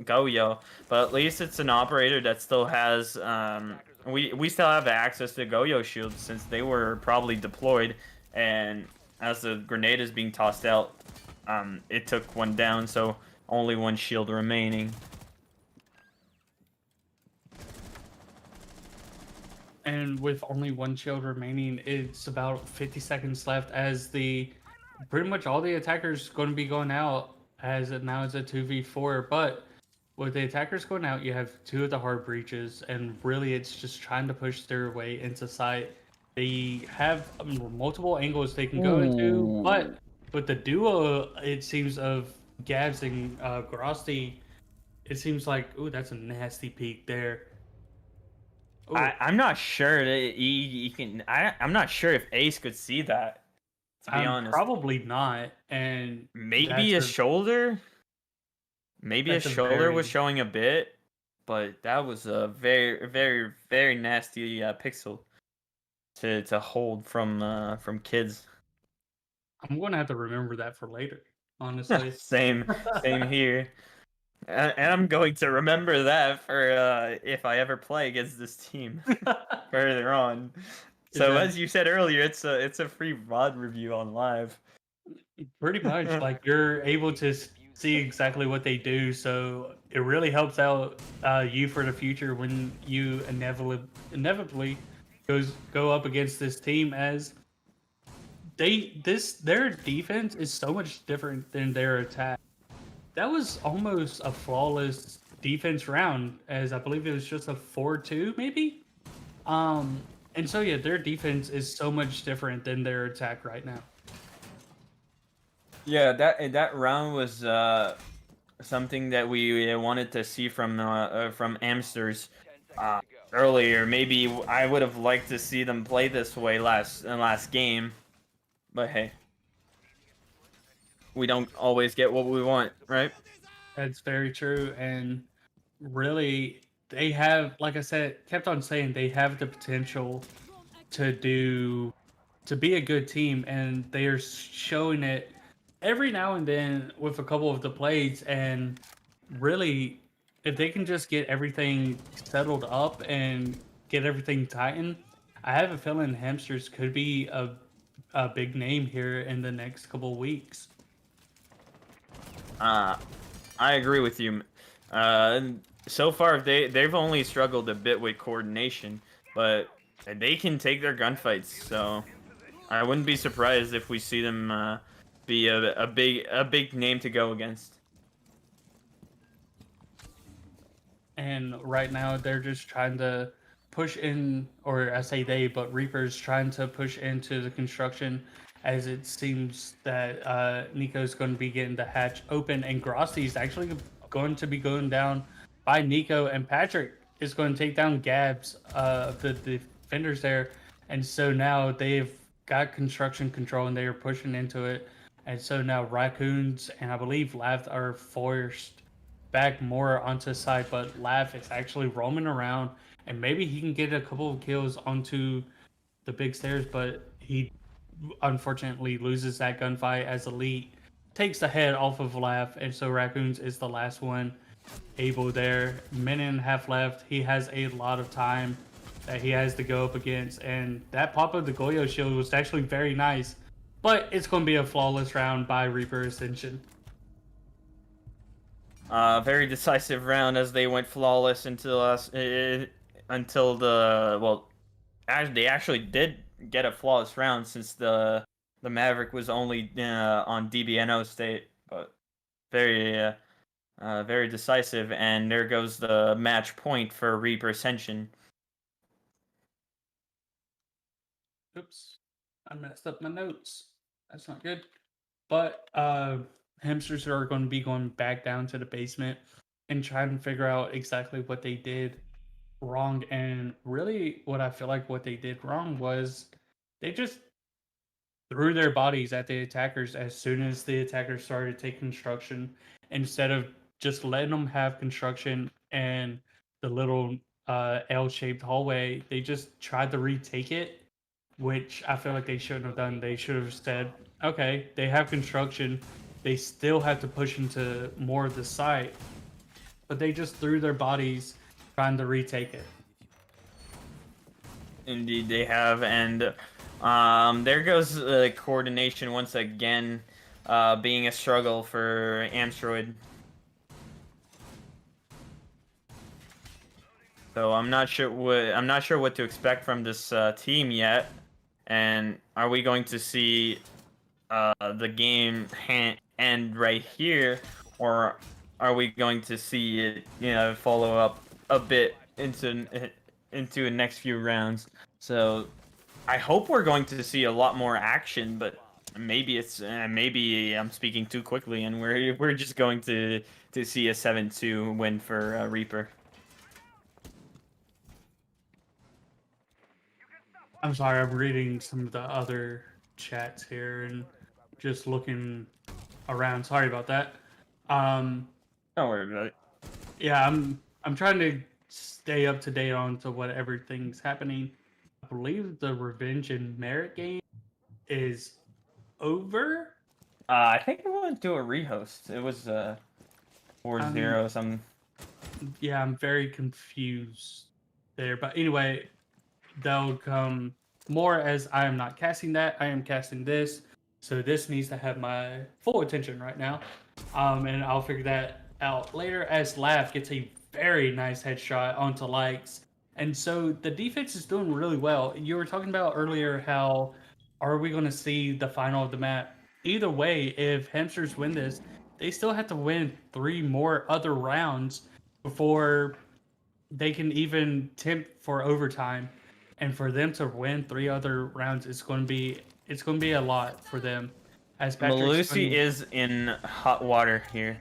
Goyo, but at least it's an operator that still has we still have access to Goyo shields since they were probably deployed, and as the grenade is being tossed out, it took one down, so only one shield remaining. And with only one shield remaining, it's about 50 seconds left, as pretty much all the attackers going to be going out, as now it's a 2v4. But with the attackers going out, you have two of the hard breaches, and really it's just trying to push their way into sight. They have multiple angles they can go into, but with the duo, it seems, of Gabs and Grosty, it seems like, ooh, that's a nasty peek there. Ooh. I'm not sure that he can. I'm not sure if Ace could see that. To be honest, Probably not. And maybe a shoulder. Maybe a that's a shoulder was very- showing a bit, but that was a very, very, very nasty pixel to hold from kids. I'm going to have to remember that for later, honestly. Same here. And I'm going to remember that for if I ever play against this team further on. So that- as you said earlier, it's a free VOD review on live. Pretty much, like, you're able to see exactly what they do, so it really helps out you for the future when you inevitably go up against this team, as their defense is so much different than their attack. That was almost a flawless defense round, as I believe it was just a 4-2 maybe. And so yeah, their defense is so much different than their attack right now. Yeah, that round was something that we wanted to see from Amsters earlier. Maybe I would have liked to see them play this way last game, but hey, we don't always get what we want, right? That's very true, and really, they have, like I said, kept on saying, they have the potential to be a good team, and they are showing it every now and then with a couple of the plays. And really, if they can just get everything settled up and get everything tightened, I have a feeling Hamsters could be a big name here in the next couple of weeks. I agree with you. So far they've only struggled a bit with coordination, but they can take their gunfights. So I wouldn't be surprised if we see them be a big name to go against. And right now they're just trying to push in, or I say they, but Reaper's trying to push into the construction, as it seems that Nico's going to be getting the hatch open, and Grossi is actually going to be going down by Nico, and Patrick is going to take down Gabs, the defenders there, and so now they've got construction control and they are pushing into it, and so now Raccoons and I believe Lav are forced back more onto side, but Lav is actually roaming around, and maybe he can get a couple of kills onto the big stairs, but he unfortunately loses that gunfight as Elite takes the head off of Lav, and so Raccoons is the last one able there. Minute and a half left. He has a lot of time that he has to go up against, and that pop of the Goyo shield was actually very nice, but it's going to be a flawless round by Reaper Ascension. Very decisive round as they went flawless until they actually did get a flawless round since the Maverick was only on DBNO state, but very very decisive, and there goes the match point for Reaper Ascension. Oops, I messed up my notes. That's not good. But hamsters are going to be going back down to the basement and trying to figure out exactly what they did wrong. And really, what I feel like what they did wrong was they just threw their bodies at the attackers as soon as the attackers started to take construction, instead of just letting them have construction and the little L-shaped hallway. They just tried to retake it, which I feel like they shouldn't have done. They should have said, okay, they have construction, they still have to push into more of the site, but they just threw their bodies trying to retake it. Indeed, they have, and there goes coordination once again, being a struggle for Amstroid. So I'm not sure what to expect from this team yet, and are we going to see the game end right here, or are we going to see it, follow up a bit into the next few rounds? So I hope we're going to see a lot more action, but maybe maybe I'm speaking too quickly, and we're just going to see a 7-2 win for Reaper. I'm sorry, I'm reading some of the other chats here and just looking around. Sorry about that. Don't worry about it. Yeah, I'm trying to stay up to date on to what everything's happening. I believe the Revenge and Merit game is over. I think we went to a rehost. It was 4-0 something. Yeah, I'm very confused there. But anyway, they'll come more as I am not casting that. I am casting this. So this needs to have my full attention right now. And I'll figure that out later as Lav gets a very nice headshot onto Likes. And so the defense is doing really well. You were talking about earlier how are we going to see the final of the map? Either way, if Hamsters win this, they still have to win 3 more other rounds before they can even tempt for overtime. And for them to win 3 other rounds, it's going to be a lot for them. As Malusi is in hot water here,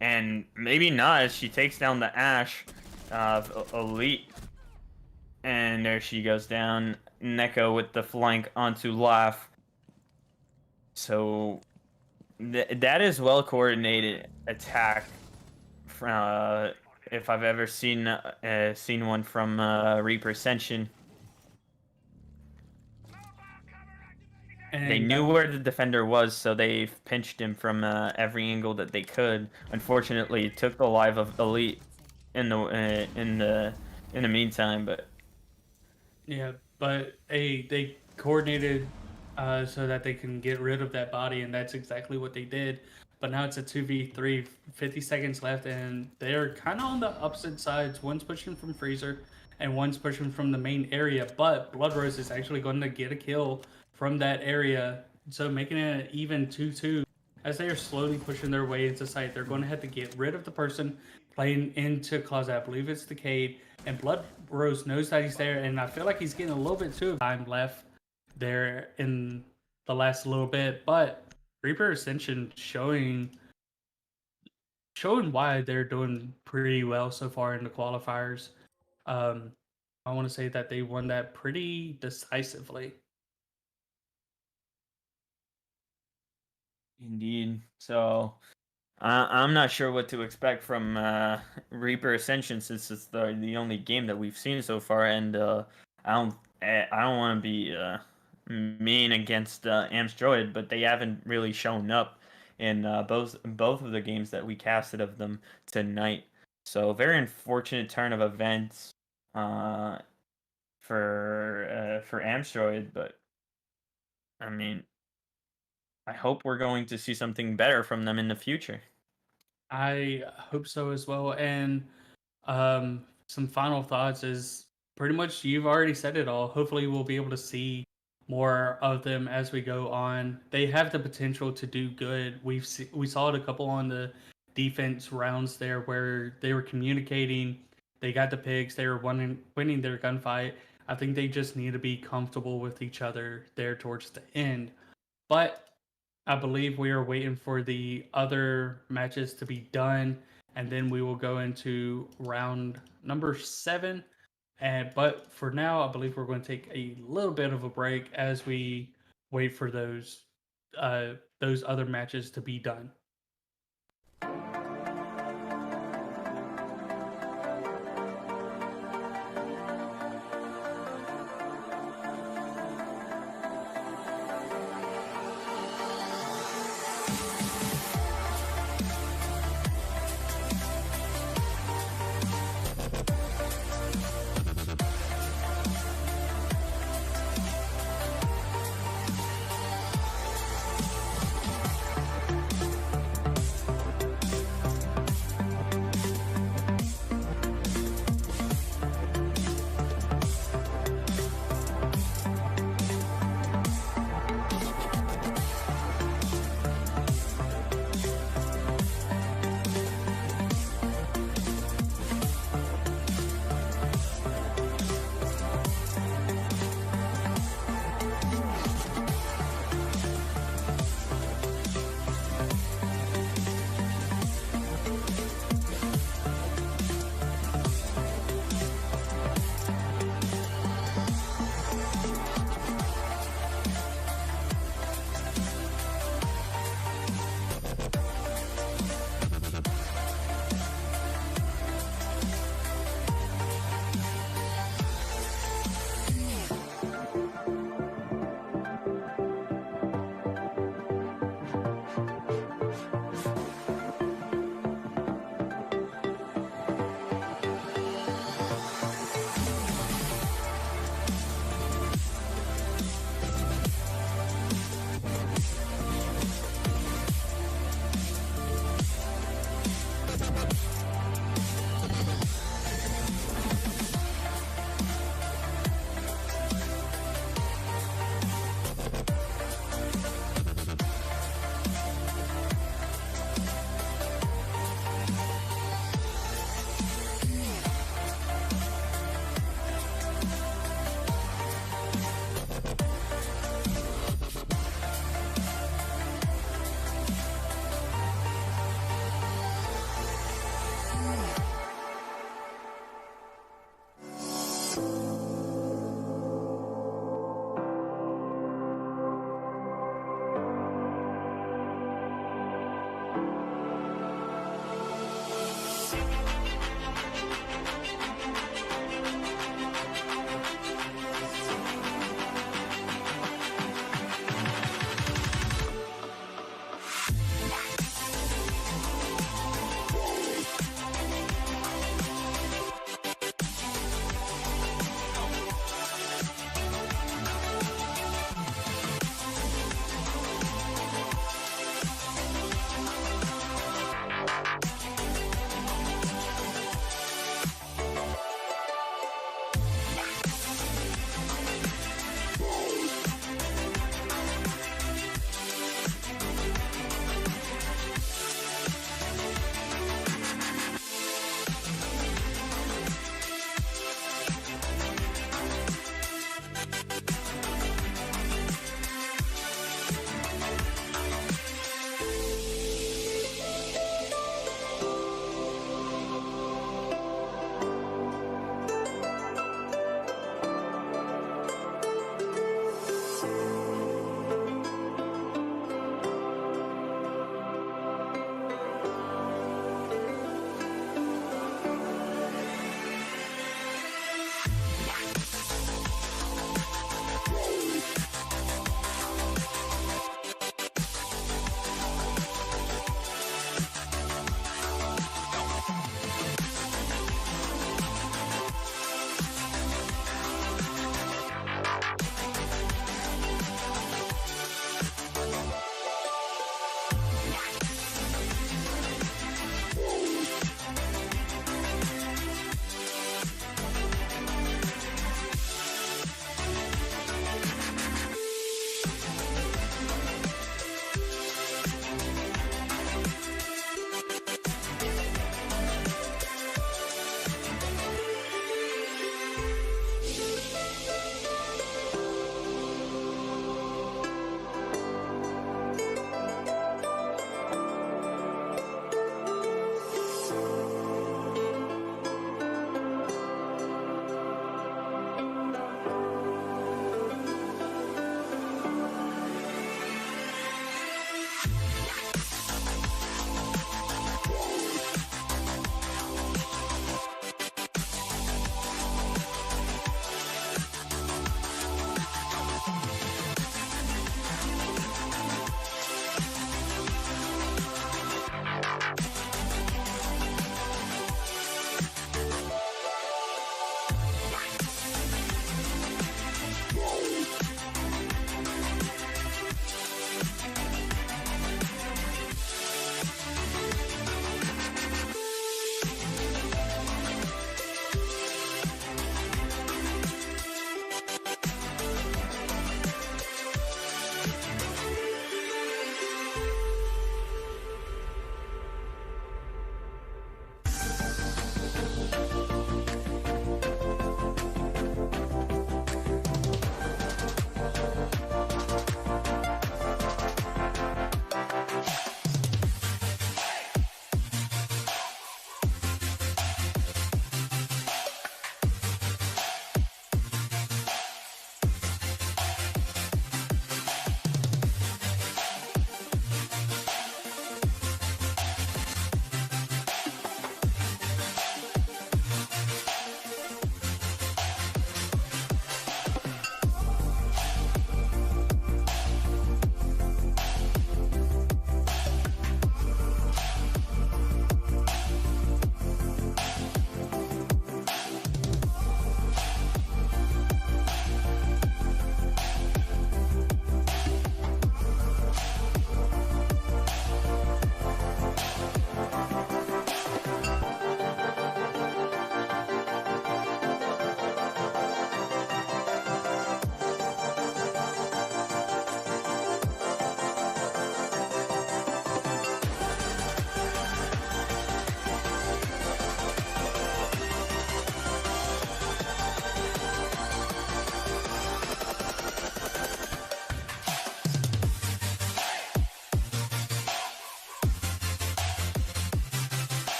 and maybe not as she takes down the Ash of Elite, and there she goes down. Neko with the flank onto Laugh. So that is well coordinated attack. If I've ever seen one from Reaper Ascension. And they knew where the defender was, so they pinched him from every angle that they could. Unfortunately, it took the life of Elite in the meantime, but yeah, but they coordinated so that they can get rid of that body, and that's exactly what they did. But now it's a 2v3, 50 seconds left, and they're kind of on the opposite sides. One's pushing from Freezer, and one's pushing from the main area, but Blood Rose is actually going to get a kill from that area, so making it an even 2-2. As they are slowly pushing their way into sight, they're going to have to get rid of the person playing into closet. I believe it's the Cade, and Blood Rose knows that he's there, and I feel like he's getting a little bit too time left there in the last little bit, but Reaper Ascension showing why they're doing pretty well so far in the qualifiers. I want to say that they won that pretty decisively. Indeed. So I'm not sure what to expect from Reaper Ascension since it's the only game that we've seen so far, and I don't want to be mean against Amstroid, but they haven't really shown up in both of the games that we casted of them tonight. So very unfortunate turn of events for Amstroid, but I mean, I hope we're going to see something better from them in the future. I hope so as well. And some final thoughts is pretty much you've already said it all. Hopefully, we'll be able to see more of them as we go on. They have the potential to do good. We saw it a couple on the defense rounds there where they were communicating. They got the picks. They were winning their gunfight. I think they just need to be comfortable with each other there towards the end. But I believe we are waiting for the other matches to be done, and then we will go into round number 7. But for now, I believe we're going to take a little bit of a break as we wait for those other matches to be done.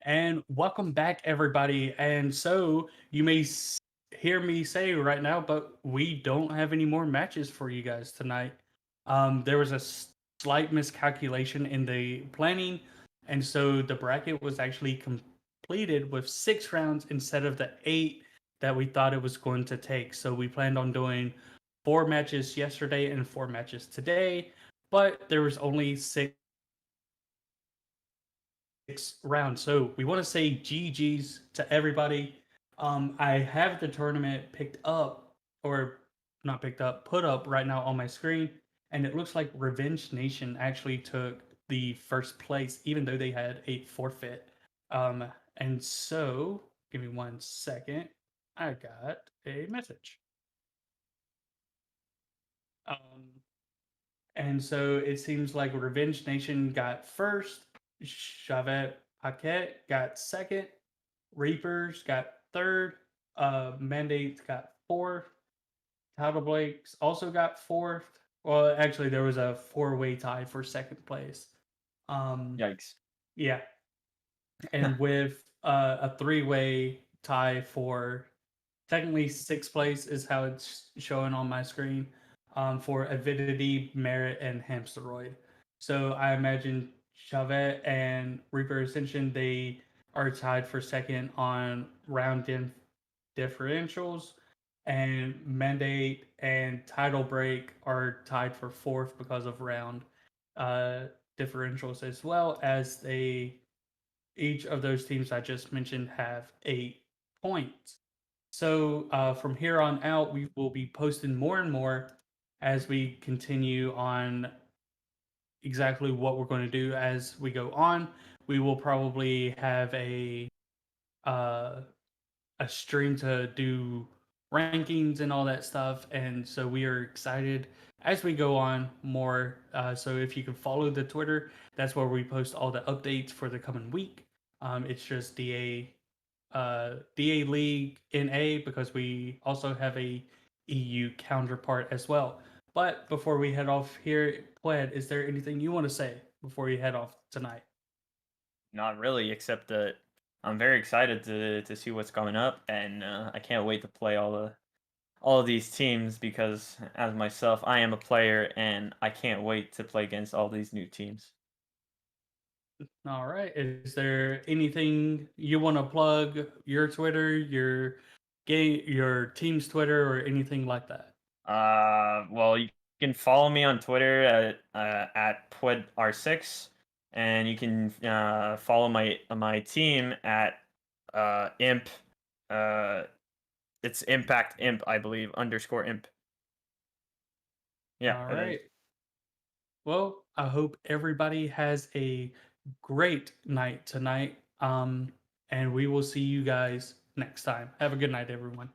And welcome back, everybody. And so you may hear me say right now, but we don't have any more matches for you guys tonight. There was a slight miscalculation in the planning, and so the bracket was actually completed with 6 rounds instead of the 8 that we thought it was going to take. So we planned on doing 4 matches yesterday and 4 matches today, but there was only 6 rounds. So we want to say GG's to everybody. I have the tournament picked up, or not picked up, put up right now on my screen, and it looks like Revenge Nation actually took the first place, even though they had a forfeit. And so, give me 1 second. I got a message. And so it seems like Revenge Nation got first, Chavet Paquette got second, Reapers got third, Mandates got fourth, Title Blakes also got fourth. Well, actually, there was a 4-way tie for second place. Yikes. Yeah. And with a 3-way tie for technically 6th place is how it's showing on my screen, for Avidity, Merit, and Hamsteroid. So I imagine Chavet and Reaper Ascension, they are tied for second on round differentials, and Mandate and Title Break are tied for fourth because of round differentials, as well as each of those teams I just mentioned have 8 points. So from here on out, we will be posting more and more as we continue on exactly what we're going to do as we go on. We will probably have a stream to do rankings and all that stuff, and so we are excited as we go on more. So if you can follow the Twitter, that's where we post all the updates for the coming week. It's just DA League NA, because we also have a EU counterpart as well. But before we head off here, Pwed, is there anything you want to say before you head off tonight? Not really, except that I'm very excited to see what's coming up, and I can't wait to play all of these teams because, as myself, I am a player, and I can't wait to play against all these new teams. All right. Is there anything you want to plug? Your Twitter, your your team's Twitter, or anything like that? Well, you can follow me on Twitter at PwedR6, and you can follow my team at imp. It's Impact Imp, I believe, _imp. Yeah. All it is. right. Well, I hope everybody has a great night tonight. And we will see you guys next time. Have a good night, everyone.